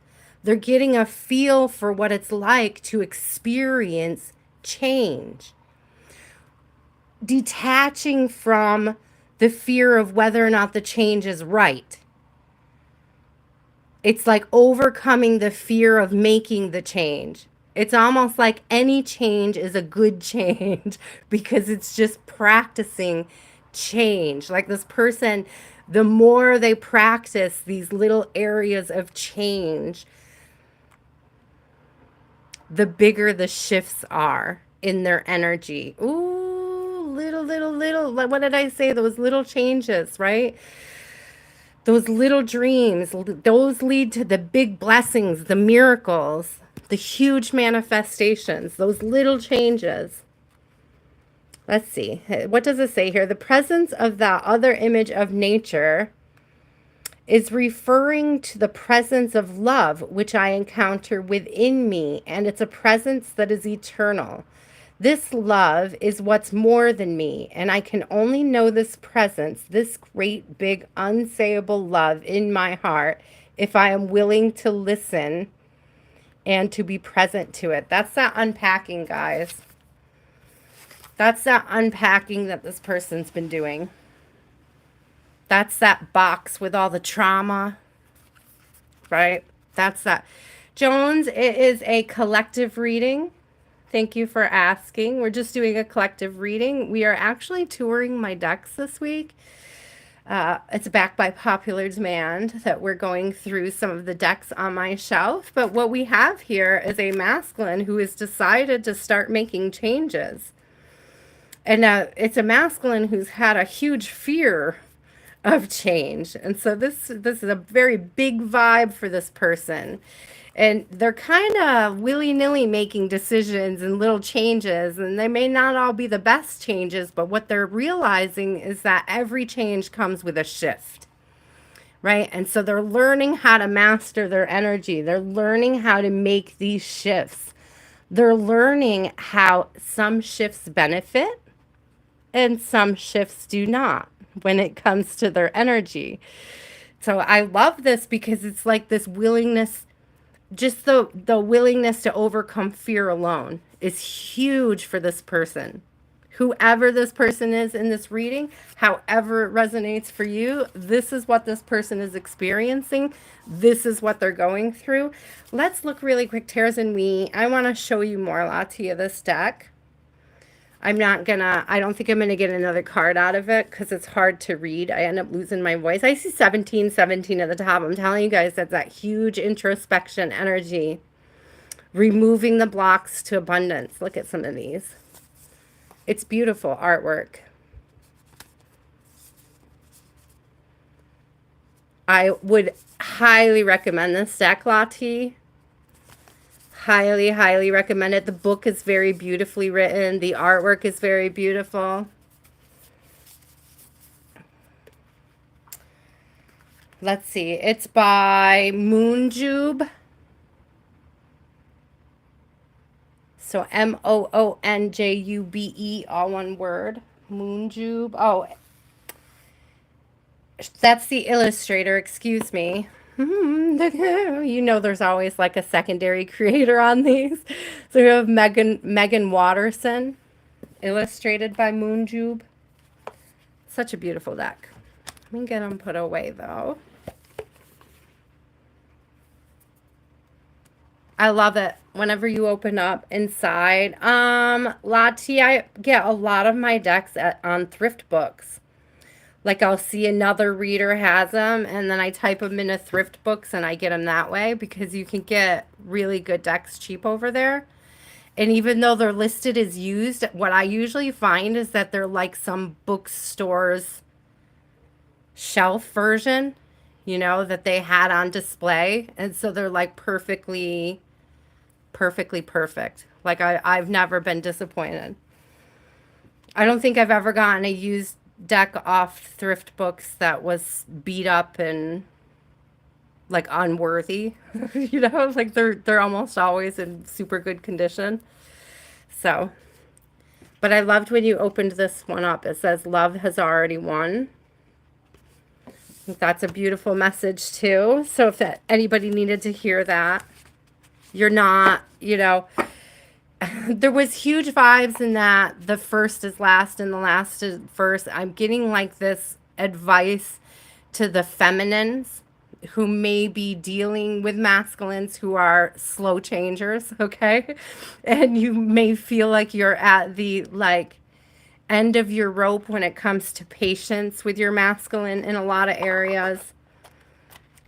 They're getting a feel for what it's like to experience change. Detaching from the fear of whether or not the change is right. It's like overcoming the fear of making the change. It's almost like any change is a good change because it's just practicing change. Like this person, the more they practice these little areas of change, the bigger the shifts are in their energy. Ooh, little. Like, what did I say? Those little changes, right? Those little dreams, those lead to the big blessings, the miracles, the huge manifestations, those little changes. Let's see. What does it say here? The presence of that other image of nature is referring to the presence of love, which I encounter within me, and it's a presence that is eternal. This love is what's more than me, and I can only know this presence, this great, big, unsayable love in my heart, if I am willing to listen and to be present to it. That's that unpacking, guys. That's that unpacking that this person's been doing. That's that box with all the trauma, right? That's that. Jones, it is a collective reading. Thank you for asking. We're just doing a collective reading. We are actually touring my decks this week. It's backed by popular demand that we're going through some of the decks on my shelf. But what we have here is a masculine who has decided to start making changes. And it's a masculine who's had a huge fear of change. And so this is a very big vibe for this person. And they're kind of willy-nilly making decisions and little changes, and they may not all be the best changes, but what they're realizing is that every change comes with a shift, right? And so they're learning how to master their energy. They're learning how to make these shifts. They're learning how some shifts benefit and some shifts do not when it comes to their energy. So I love this because it's like this willingness, just the willingness to overcome fear alone is huge for this person. Whoever this person is in this reading, however it resonates for you, this is what this person is experiencing. This is what they're going through. Let's look really quick, Taras and we. I want to show you more, Lati, of this deck. I don't think I'm gonna get another card out of it because it's hard to read. I end up losing my voice. I see 17 at the top. I'm telling you guys, that's that huge introspection energy. Removing the blocks to abundance. Look at some of these. It's beautiful artwork. I would highly recommend this deck, Lati. Highly, highly recommend it. The book is very beautifully written. The artwork is very beautiful. Let's see. It's by Moonjube. So Moonjube, all one word. Moonjube. Oh, That's the illustrator, excuse me. You know there's always like a secondary creator on these. So we have Megan Watterson, illustrated by Moonjube. Such a beautiful deck. Let me get them put away though. I love it. Whenever you open up inside. Lati, I get a lot of my decks on thrift books. Like I'll see another reader has them and then I type them into thrift books and I get them that way because you can get really good decks cheap over there. And even though they're listed as used, what I usually find is that they're like some bookstores shelf version, that they had on display. And so they're like perfectly perfect. Like I've never been disappointed. I don't think I've ever gotten a used deck off thrift books that was beat up and like unworthy. Like they're almost always in super good condition. So, but I loved when you opened this one up. It says love has already won. I think that's a beautiful message too. So if anybody needed to hear that, you're not, there was huge vibes in that the first is last and the last is first. I'm getting like this advice to the feminines who may be dealing with masculines who are slow changers, okay? And you may feel like you're at the like end of your rope when it comes to patience with your masculine in a lot of areas.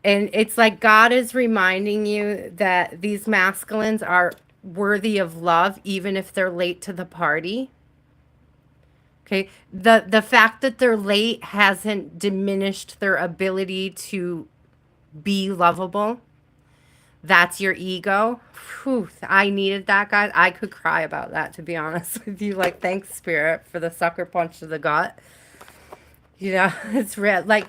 And it's like God is reminding you that these masculines are worthy of love even if they're late to the party. Okay? The fact that they're late hasn't diminished their ability to be lovable. That's your ego. Whew, I needed that, guys. I could cry about that, to be honest with you. Like, thanks, Spirit, for the sucker punch to the gut. It's real. Like,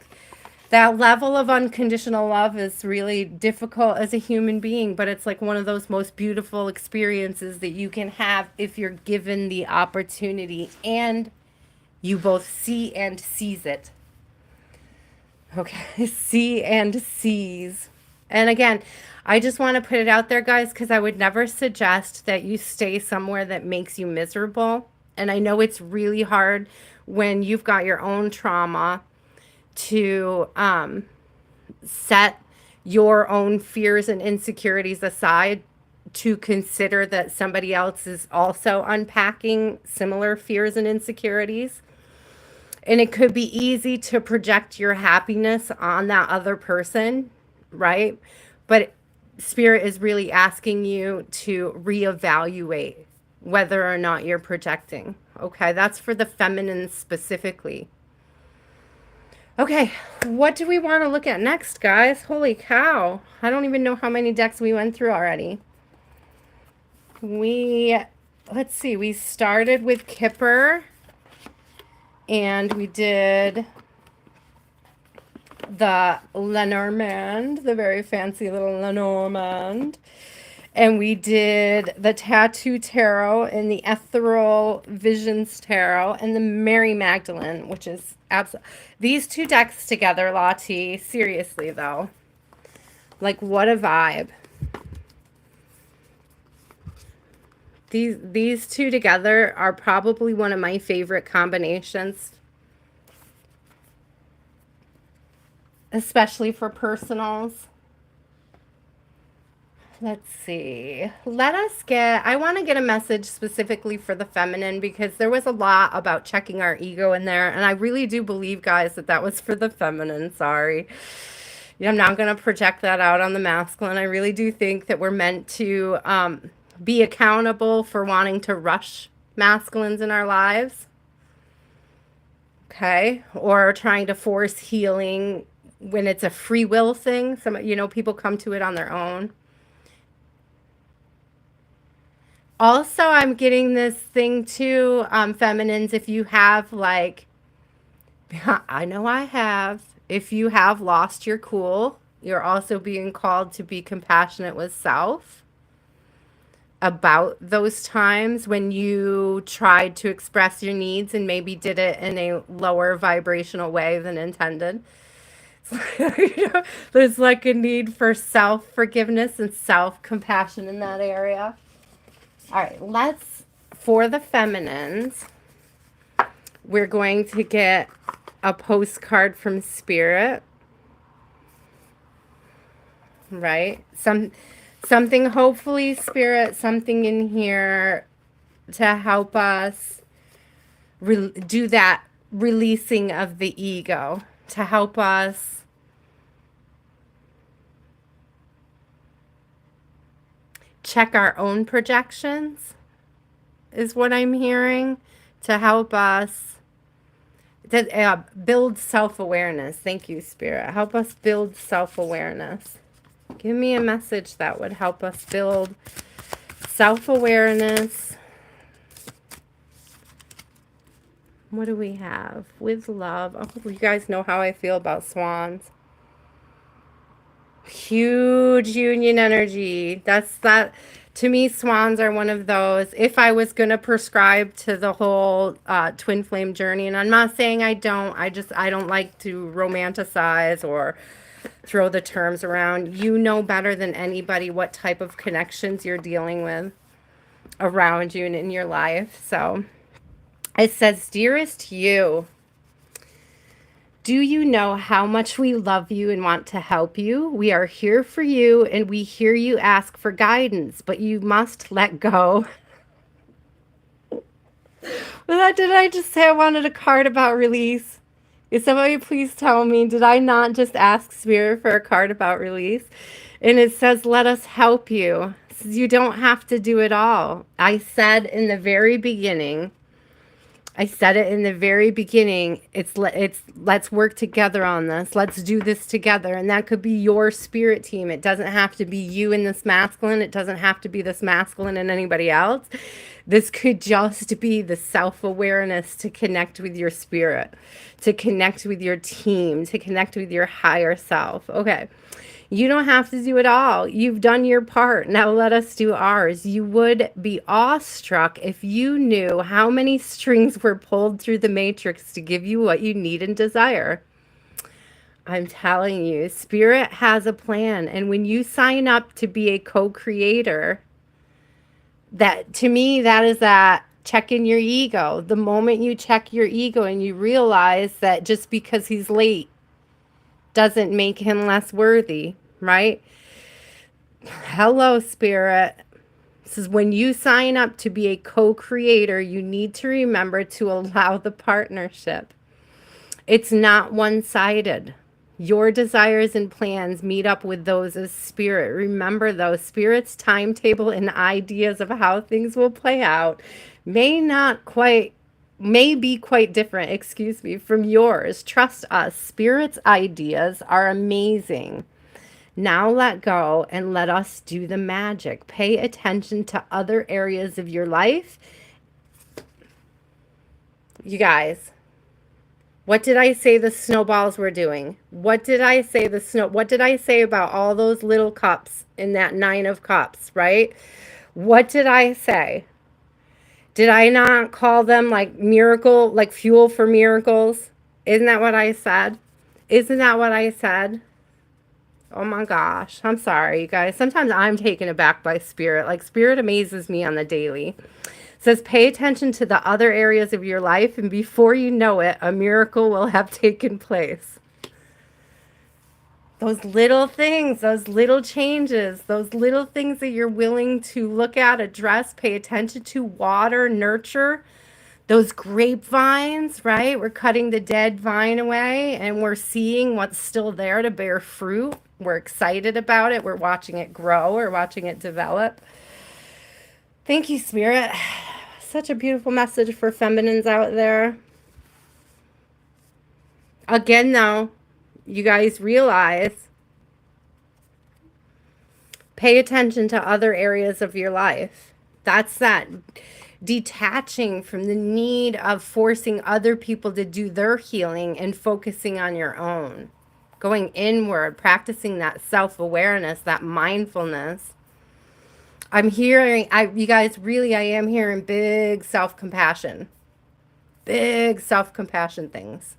that level of unconditional love is really difficult as a human being, but it's like one of those most beautiful experiences that you can have if you're given the opportunity and you both see and seize it. Okay, see and seize. And again, I just want to put it out there, guys, because I would never suggest that you stay somewhere that makes you miserable. And I know it's really hard when you've got your own trauma to set your own fears and insecurities aside to consider that somebody else is also unpacking similar fears and insecurities. And it could be easy to project your happiness on that other person, right? But Spirit is really asking you to reevaluate whether or not you're projecting. Okay, that's for the feminine specifically. Okay, what do we want to look at next, guys? Holy cow. I don't even know how many decks we went through already. Let's see, we started with Kipper. And we did the Lenormand, the very fancy little Lenormand. And we did the Tattoo Tarot and the Ethereal Visions Tarot and the Mary Magdalene, which is absolutely... These two decks together, Lottie, seriously though. Like, what a vibe. These two together are probably one of my favorite combinations, especially for personals. Let's see. I want to get a message specifically for the feminine because there was a lot about checking our ego in there. And I really do believe, guys, that was for the feminine. Sorry. I'm not going to project that out on the masculine. I really do think that we're meant to be accountable for wanting to rush masculines in our lives. Okay. Or trying to force healing when it's a free will thing. People come to it on their own. Also, I'm getting this thing too, feminines, if you have like, I know I have, if you have lost your cool, you're also being called to be compassionate with self about those times when you tried to express your needs and maybe did it in a lower vibrational way than intended. You know, there's like a need for self-forgiveness and self-compassion in that area. All right, for the feminines, we're going to get a postcard from Spirit, right? Something, hopefully, Spirit, something in here to help us do that releasing of the ego, to help us check our own projections, is what I'm hearing, to help us build self-awareness. Thank you, Spirit. Help us build self-awareness. Give me a message that would help us build self-awareness. What do we have? With love. Oh, you guys know how I feel about swans. Huge union energy. That to me, swans are one of those. If I was going to prescribe to the whole twin flame journey, and I'm not saying I don't, I don't like to romanticize or throw the terms around. You know better than anybody what type of connections you're dealing with around you and in your life. So it says, dearest you, do you know how much we love you and want to help you? We are here for you and we hear you ask for guidance, but you must let go. Did I just say I wanted a card about release? Is somebody please tell me, did I not just ask Spirit for a card about release? And it says, let us help you. It says, you don't have to do it all. I said in the very beginning, it's let's work together on this. Let's do this together. And that could be your spirit team. It doesn't have to be you and this masculine. It doesn't have to be this masculine and anybody else. This could just be the self-awareness to connect with your spirit, to connect with your team, to connect with your higher self. Okay. You don't have to do it all. You've done your part. Now let us do ours. You would be awestruck if you knew how many strings were pulled through the matrix to give you what you need and desire. I'm telling you, Spirit has a plan. And when you sign up to be a co-creator, that to me, that is that checking your ego. The moment you check your ego and you realize that just because he's late doesn't make him less worthy, right? Hello, Spirit. This is when you sign up to be a co-creator, you need to remember to allow the partnership. It's not one-sided. Your desires and plans meet up with those of Spirit. Remember, though, Spirit's timetable and ideas of how things will play out may be quite different, from yours. Trust us, Spirit's ideas are amazing. Now let go and let us do the magic. Pay attention to other areas of your life. You guys, what did I say the snowballs were doing? What did I say about all those little cups in that 9 of cups, right? What did I say? Did I not call them like miracle, like fuel for miracles? Isn't that what I said? Isn't that what I said? Oh my gosh. I'm sorry, you guys. Sometimes I'm taken aback by Spirit. Like, Spirit amazes me on the daily. It says, pay attention to the other areas of your life, and before you know it, a miracle will have taken place. Those little things, those little changes, those little things that you're willing to look at, address, pay attention to, water, nurture, those grapevines, right? We're cutting the dead vine away and we're seeing what's still there to bear fruit. We're excited about it. We're watching it grow. We're watching it develop. Thank you, Spirit. Such a beautiful message for feminines out there. Again, though, you guys realize, pay attention to other areas of your life. That's that detaching from the need of forcing other people to do their healing and focusing on your own. Going inward, practicing that self-awareness, that mindfulness. I'm hearing, you guys, really, I am hearing big self-compassion things.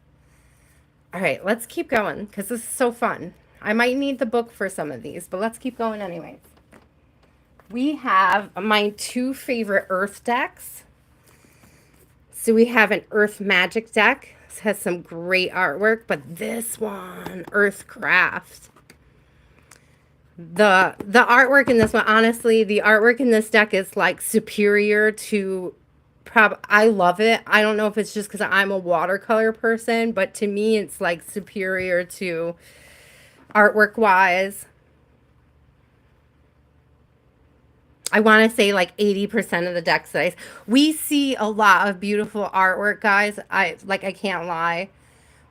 All right, let's keep going because this is so fun. I might need the book for some of these, but let's keep going anyways. We have my two favorite Earth decks. So we have an Earth Magic deck. This has some great artwork, but this one, Earthcraft. The artwork in this one, honestly, the artwork in this deck is like superior to I love it. I don't know if it's just because I'm a watercolor person, but to me it's like superior to artwork wise. I want to say like 80% of the deck size. We see a lot of beautiful artwork, guys. I can't lie.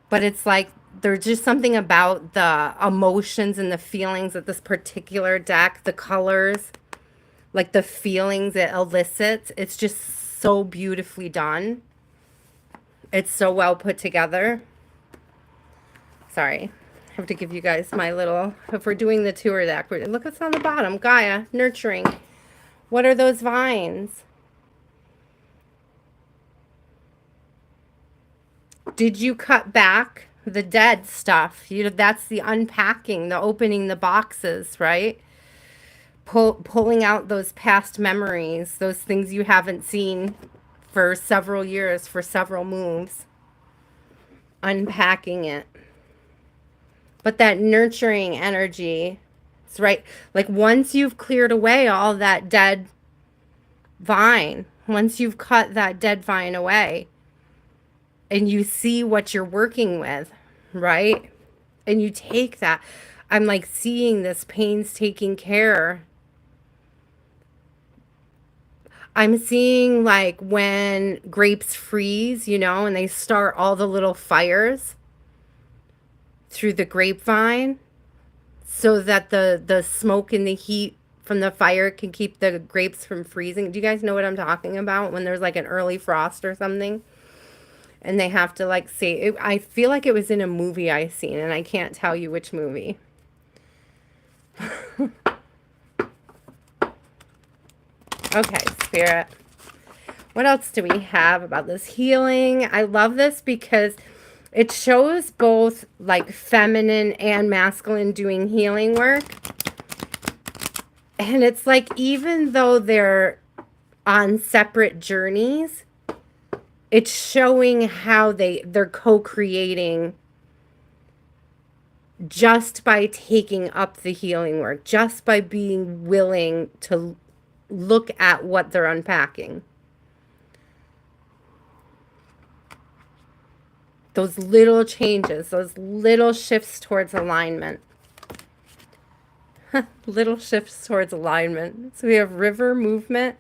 But it's like there's just something about the emotions and the feelings of this particular deck, the colors, like the feelings it elicits. It's just so beautifully done. It's so well put together. Sorry. I have to give you guys my little, if we're doing the tour deck, look what's on the bottom. Gaia, nurturing. What are those vines? Did you cut back the dead stuff? That's the unpacking, the opening the boxes, right? Pulling out those past memories, those things you haven't seen for several years, for several moves. Unpacking it. But that nurturing energy, it's right. Like once you've cleared away all that dead vine, once you've cut that dead vine away, and you see what you're working with, right? And you take that. I'm like seeing this painstaking care. I'm seeing like when grapes freeze, and they start all the little fires through the grapevine so that the smoke and the heat from the fire can keep the grapes from freezing. Do you guys know what I'm talking about? When there's like an early frost or something? And they have to like see it. I feel like it was in a movie I seen, and I can't tell you which movie. Okay, Spirit. What else do we have about this healing? I love this because it shows both like feminine and masculine doing healing work. And it's like even though they're on separate journeys, it's showing how they're co-creating just by taking up the healing work, just by being willing to look at what they're unpacking. Those little changes, those little shifts towards alignment. Little shifts towards alignment. So we have river movement.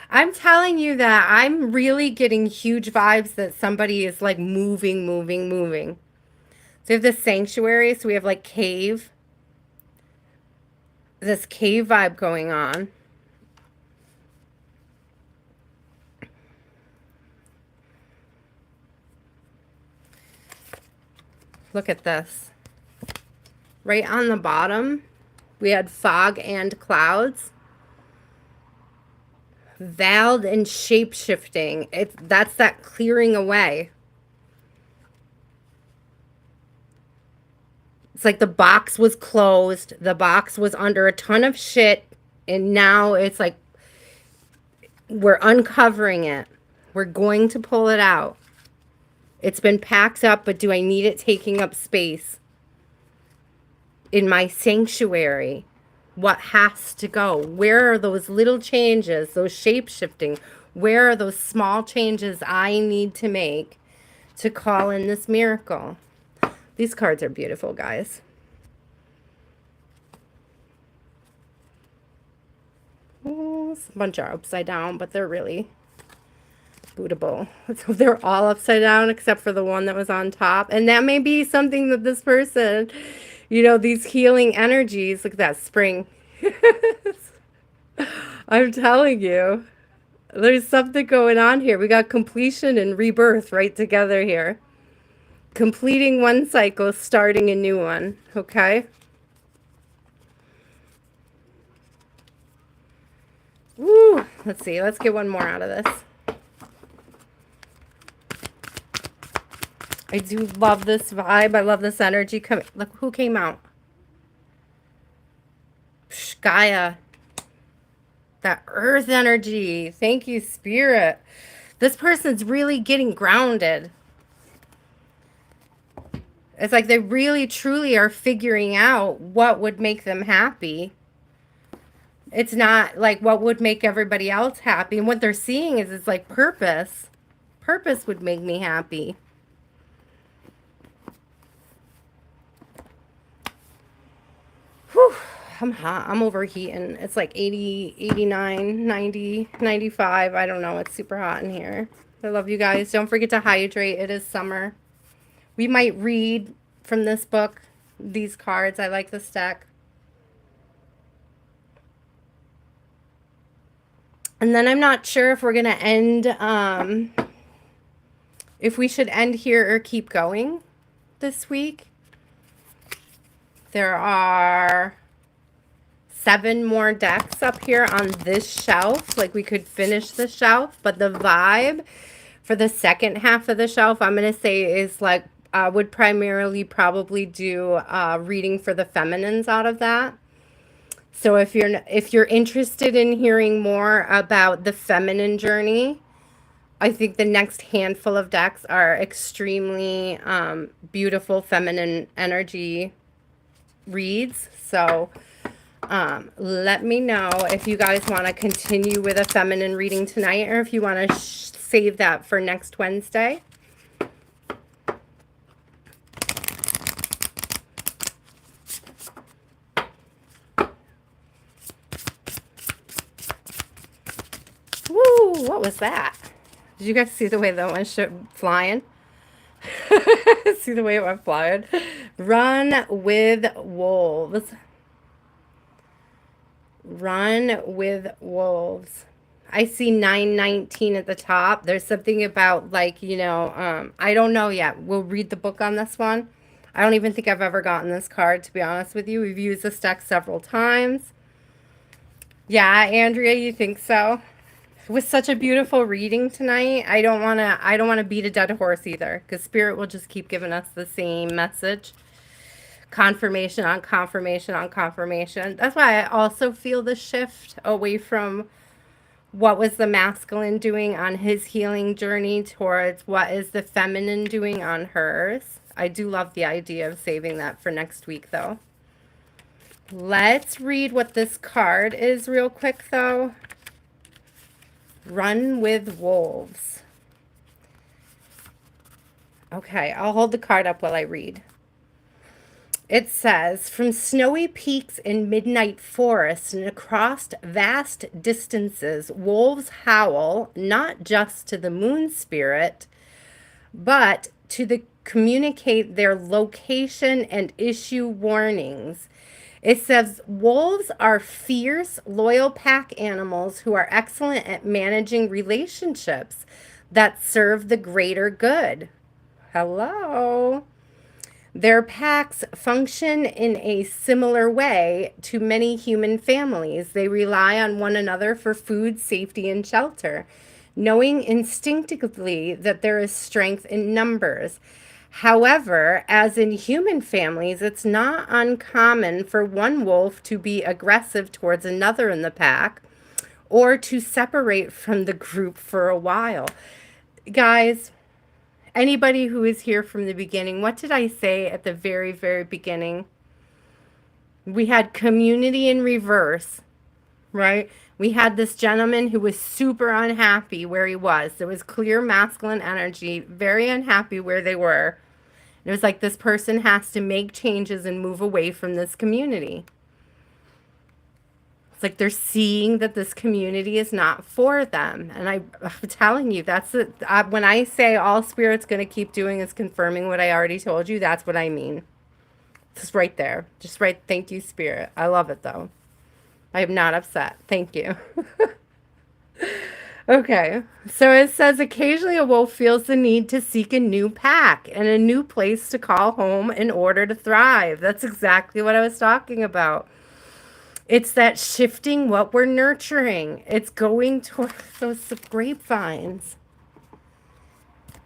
I'm telling you that I'm really getting huge vibes that somebody is like moving, moving, moving. So we have this sanctuary. So we have like cave. This cave vibe going on. Look at this. Right on the bottom, we had fog and clouds. Veiled and shape-shifting. That's that clearing away. It's like the box was closed. The box was under a ton of shit. And now it's like we're uncovering it. We're going to pull it out. It's been packed up, but do I need it taking up space in my sanctuary? What has to go? Where are those little changes, those shape-shifting? Where are those small changes I need to make to call in this miracle? These cards are beautiful, guys. Oh, a bunch are upside down, but they're really bootable. So they're all upside down except for the one that was on top. And that may be something that this person, these healing energies, look at that spring. I'm telling you, there's something going on here. We got completion and rebirth right together here. Completing one cycle, starting a new one, okay? Woo! Let's see. Let's get one more out of this. I do love this vibe. I love this energy. Come, look who came out. Psh, Gaia. That earth energy. Thank you, Spirit. This person's really getting grounded. It's like they really, truly are figuring out what would make them happy. It's not like what would make everybody else happy. And what they're seeing is it's like purpose. Purpose would make me happy. Whew. I'm hot. I'm overheating. It's like 80, 89, 90, 95. I don't know. It's super hot in here. I love you guys. Don't forget to hydrate. It is summer. We might read from this book, these cards. I like this deck. And then I'm not sure if we're going to end, if we should end here or keep going this week. There are 7 more decks up here on this shelf. Like we could finish the shelf, but the vibe for the second half of the shelf, I'm going to say is like, would primarily probably do reading for the feminines out of that. So if you're interested in hearing more about the feminine journey, I think the next handful of decks are extremely beautiful feminine energy reads. So let me know if you guys want to continue with a feminine reading tonight or if you want to save that for next Wednesday. Woo, what was that? Did you guys see the way that went flying? See the way it went flying? Run with wolves. Run with wolves. I see 919 at the top. There's something about like, you know, I don't know yet. We'll read the book on this one. I don't even think I've ever gotten this card, to be honest with you. We've used this deck several times. Yeah, Andrea, you think so? It was such a beautiful reading tonight. I don't want to beat a dead horse either, because Spirit will just keep giving us the same message. Confirmation on confirmation on confirmation. That's why I also feel the shift away from what was the masculine doing on his healing journey towards what is the feminine doing on hers. I do love the idea of saving that for next week, though. Let's read what this card is real quick, though. Run with wolves. Okay, I'll hold the card up while I read. It says, from snowy peaks in midnight forests and across vast distances, wolves howl not just to the moon spirit, but to communicate their location and issue warnings. It says, wolves are fierce, loyal pack animals who are excellent at managing relationships that serve the greater good. Hello. Their packs function in a similar way to many human families. They rely on one another for food, safety, and shelter, knowing instinctively that there is strength in numbers. However, as in human families, it's not uncommon for one wolf to be aggressive towards another in the pack or to separate from the group for a while. Guys, anybody who is here from the beginning, what did I say at the very, very beginning? We had community in reverse, right? We had this gentleman who was super unhappy where he was. There was clear masculine energy, very unhappy where they were. It was like this person has to make changes and move away from this community. It's like they're seeing that this community is not for them. And I'm telling you, that's it. When I say all Spirit's going to keep doing is confirming what I already told you, that's what I mean. Just right there. Just right. Thank you, Spirit. I love it, though. I am not upset. Thank you. Okay. So it says, occasionally a wolf feels the need to seek a new pack and a new place to call home in order to thrive. That's exactly what I was talking about. It's that shifting what we're nurturing. It's going towards those grapevines.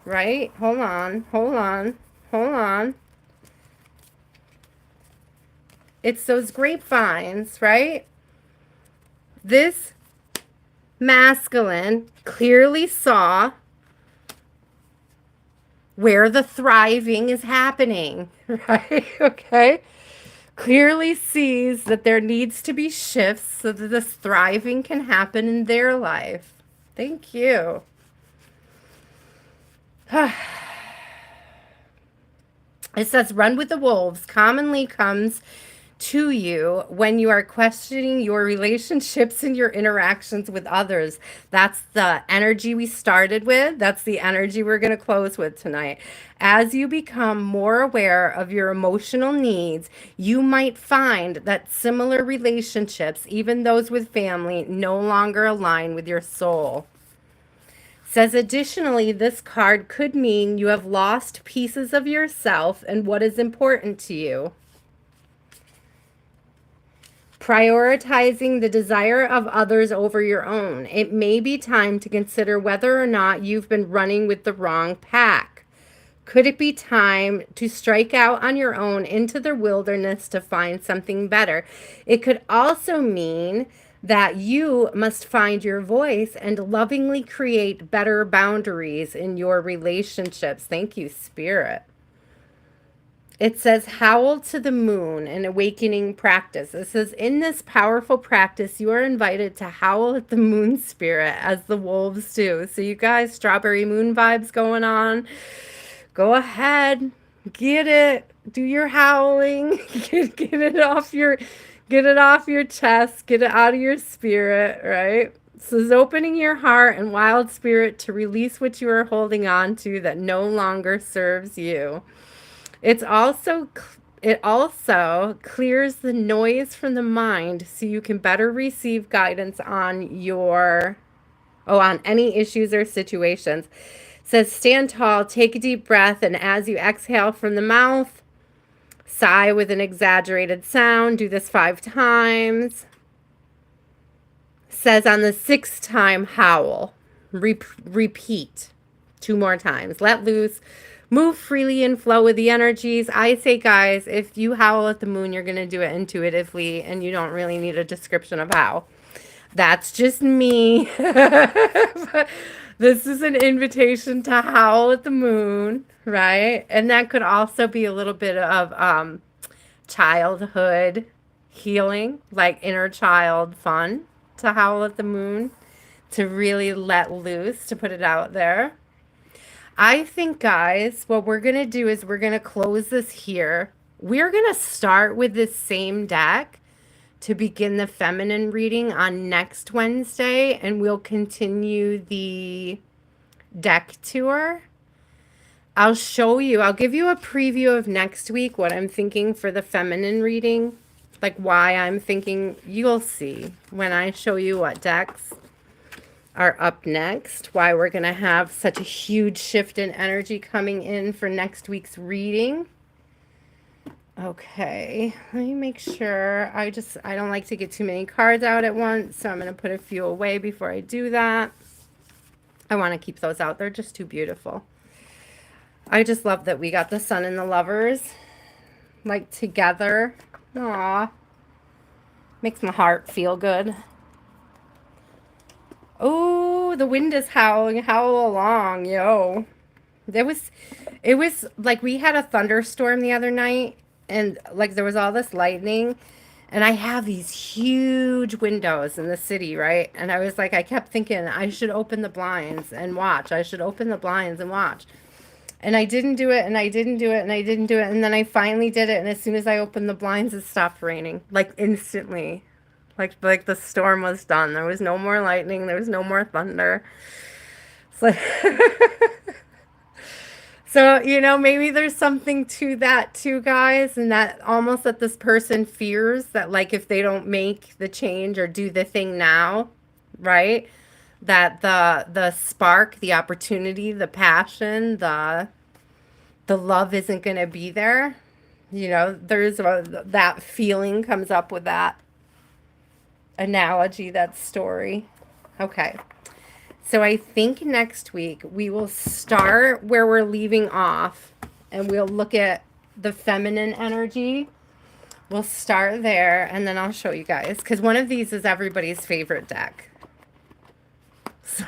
right? Hold on, hold on, hold on. It's those grapevines, right? This masculine clearly saw where the thriving is happening, right? Okay. Clearly sees that there needs to be shifts so that this thriving can happen in their life. Thank you. It says, run with the wolves commonly comes to you when you are questioning your relationships and your interactions with others. That's the energy we started with. That's the energy we're going to close with tonight. As you become more aware of your emotional needs, you might find that similar relationships, even those with family, no longer align with your soul. Says additionally, this card could mean you have lost pieces of yourself and what is important to you. Prioritizing the desire of others over your own. It may be time to consider whether or not you've been running with the wrong pack. Could it be time to strike out on your own into the wilderness to find something better? It could also mean that you must find your voice and lovingly create better boundaries in your relationships. Thank you, Spirit. It says, howl to the moon, an awakening practice. It says, in this powerful practice, you are invited to howl at the moon spirit as the wolves do. So, you guys, strawberry moon vibes going on. Go ahead, get it, do your howling, get it off your, get it off your chest, get it out of your spirit, right? This is opening your heart and wild spirit to release what you are holding on to that no longer serves you. It also clears the noise from the mind so you can better receive guidance on any issues or situations. It says stand tall, take a deep breath, and as you exhale from the mouth, sigh with an exaggerated sound. Do this 5 times. It says on the 6th time, howl. Repeat 2 more times. Let loose. Move freely and flow with the energies. I say, guys, if you howl at the moon, you're going to do it intuitively, and you don't really need a description of how. That's just me. This is an invitation to howl at the moon, right? And that could also be a little bit of childhood healing, like inner child fun, to howl at the moon, to really let loose, to put it out there. I think, guys, what we're going to do is we're going to close this here. We're going to start with this same deck to begin the feminine reading on next Wednesday, and we'll continue the deck tour. I'll show you, I'll give you a preview of next week, what I'm thinking for the feminine reading, like why I'm thinking. You'll see when I show you what decks are up next, why we're going to have such a huge shift in energy coming in for next week's reading. Okay, let me make sure. I don't like to get too many cards out at once, so I'm going to put a few away before I do that. I want to keep those out. They're just too beautiful. I just love that we got the Sun and the Lovers, like, together. Aw. Makes my heart feel good. Oh, the wind is howling. Howl along, yo. It was like we had a thunderstorm the other night, and like there was all this lightning, and I have these huge windows in the city, right? And I was like, I kept thinking I should open the blinds and watch. I should open the blinds and watch. And I didn't do it, and I didn't do it, and I didn't do it, and then I finally did it, and as soon as I opened the blinds, it stopped raining, like instantly. Like the storm was done. There was no more lightning. There was no more thunder. It's like so, maybe there's something to that too, guys, and that almost that this person fears that, like, if they don't make the change or do the thing now, right? That the spark, the opportunity, the passion, the love isn't going to be there. That feeling comes up with that analogy, that story. Okay. So I think next week we will start where we're leaving off and we'll look at the feminine energy. We'll start there and then I'll show you guys because one of these is everybody's favorite deck. So,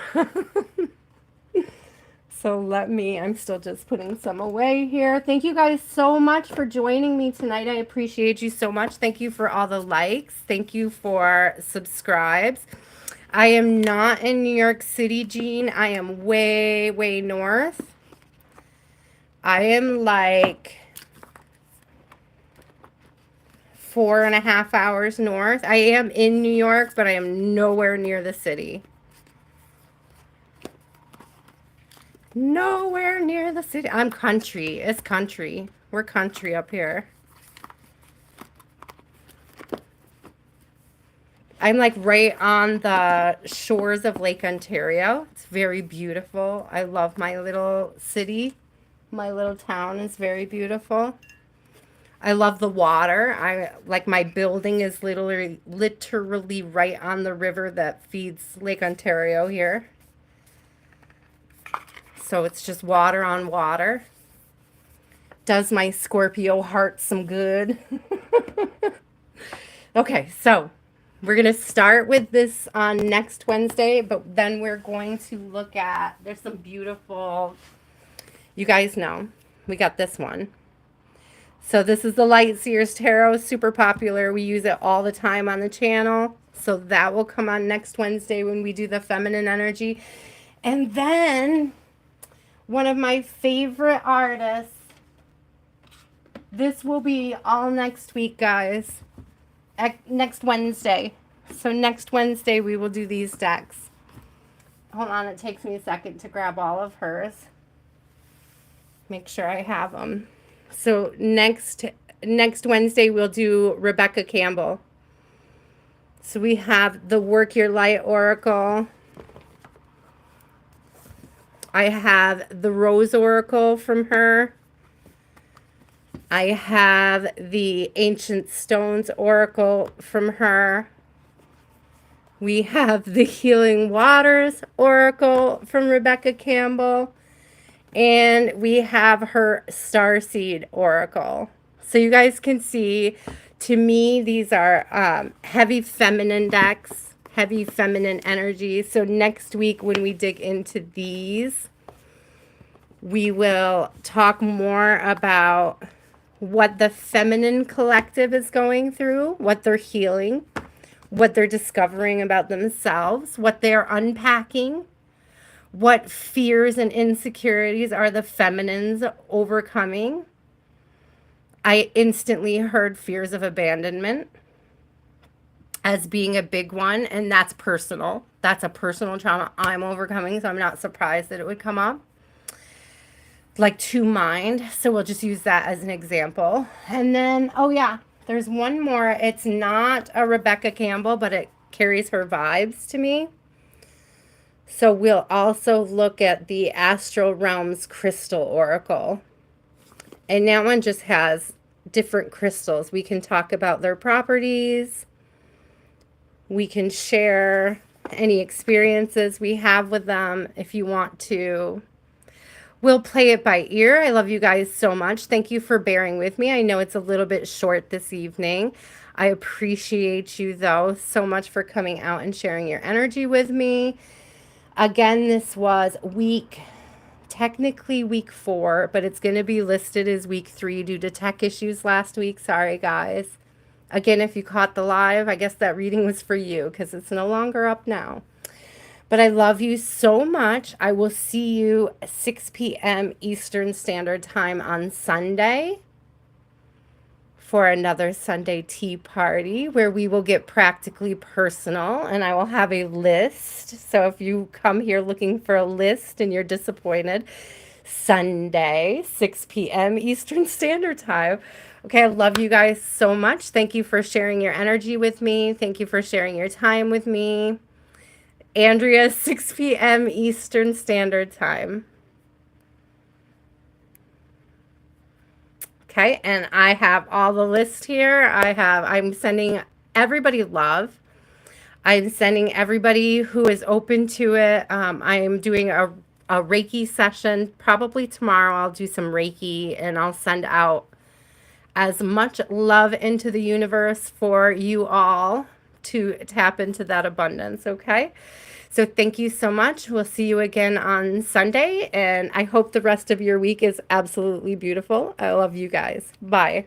so let me, I'm still just putting some away here. Thank you guys so much for joining me tonight. I appreciate you so much. Thank you for all the likes. Thank you for subscribes. I am not in New York City, Jean. I am way, way north. I am like 4.5 hours north. I am in New York, but I am nowhere near the city. Nowhere near the city. I'm country. It's country. We're country up here. I'm like right on the shores of Lake Ontario. It's very beautiful. I love my little city. My little town is very beautiful. I love the water. I like my building is literally right on the river that feeds Lake Ontario here. So it's just water on water. Does my Scorpio heart some good. Okay, so we're going to start with this on next Wednesday, but then we're going to look at, there's some beautiful, you guys know, we got this one. So this is the Light Seers Tarot, super popular. We use it all the time on the channel. So that will come on next Wednesday when we do the feminine energy. And then one of my favorite artists, this will be all next week, guys. Next Wednesday. So next Wednesday we will do these decks. Hold on, it takes me a second to grab all of hers. Make sure I have them. So next Wednesday we'll do Rebecca Campbell. So we have the Work Your Light Oracle. I have the Rose Oracle from her. I have the Ancient Stones Oracle from her. We have the Healing Waters Oracle from Rebecca Campbell. And we have her Starseed Oracle. So you guys can see, to me, these are heavy feminine decks, heavy feminine energy. So next week when we dig into these, we will talk more about what the feminine collective is going through, what they're healing, what they're discovering about themselves, what they're unpacking, what fears and insecurities are the feminines overcoming. I instantly heard fears of abandonment as being a big one, and that's personal. That's a personal trauma I'm overcoming, so I'm not surprised that it would come up. Like to mind. So we'll just use that as an example. And then, oh yeah, there's one more. It's not a Rebecca Campbell, but it carries her vibes to me. So we'll also look at the Astral Realms Crystal Oracle. And that one just has different crystals. We can talk about their properties. We can share any experiences we have with them if you want to. We'll play it by ear. I love you guys so much. Thank you for bearing with me. I know it's a little bit short this evening. I appreciate you, though, so much for coming out and sharing your energy with me. Again, this was technically week 4, but it's going to be listed as week 3 due to tech issues last week. Sorry, guys. Again, if you caught the live, I guess that reading was for you because it's no longer up now. But I love you so much. I will see you at 6 p.m. Eastern Standard Time on Sunday for another Sunday tea party where we will get practically personal and I will have a list. So if you come here looking for a list and you're disappointed, Sunday, 6 p.m. Eastern Standard Time. Okay, I love you guys so much. Thank you for sharing your energy with me. Thank you for sharing your time with me. Andrea, 6 p.m. Eastern Standard Time. Okay, and I have all the list here. I'm sending everybody love. I'm sending everybody who is open to it. I am doing a Reiki session probably tomorrow. I'll do some Reiki and I'll send out as much love into the universe for you all to tap into that abundance, okay? So thank you so much. We'll see you again on Sunday, and I hope the rest of your week is absolutely beautiful. I love you guys. Bye.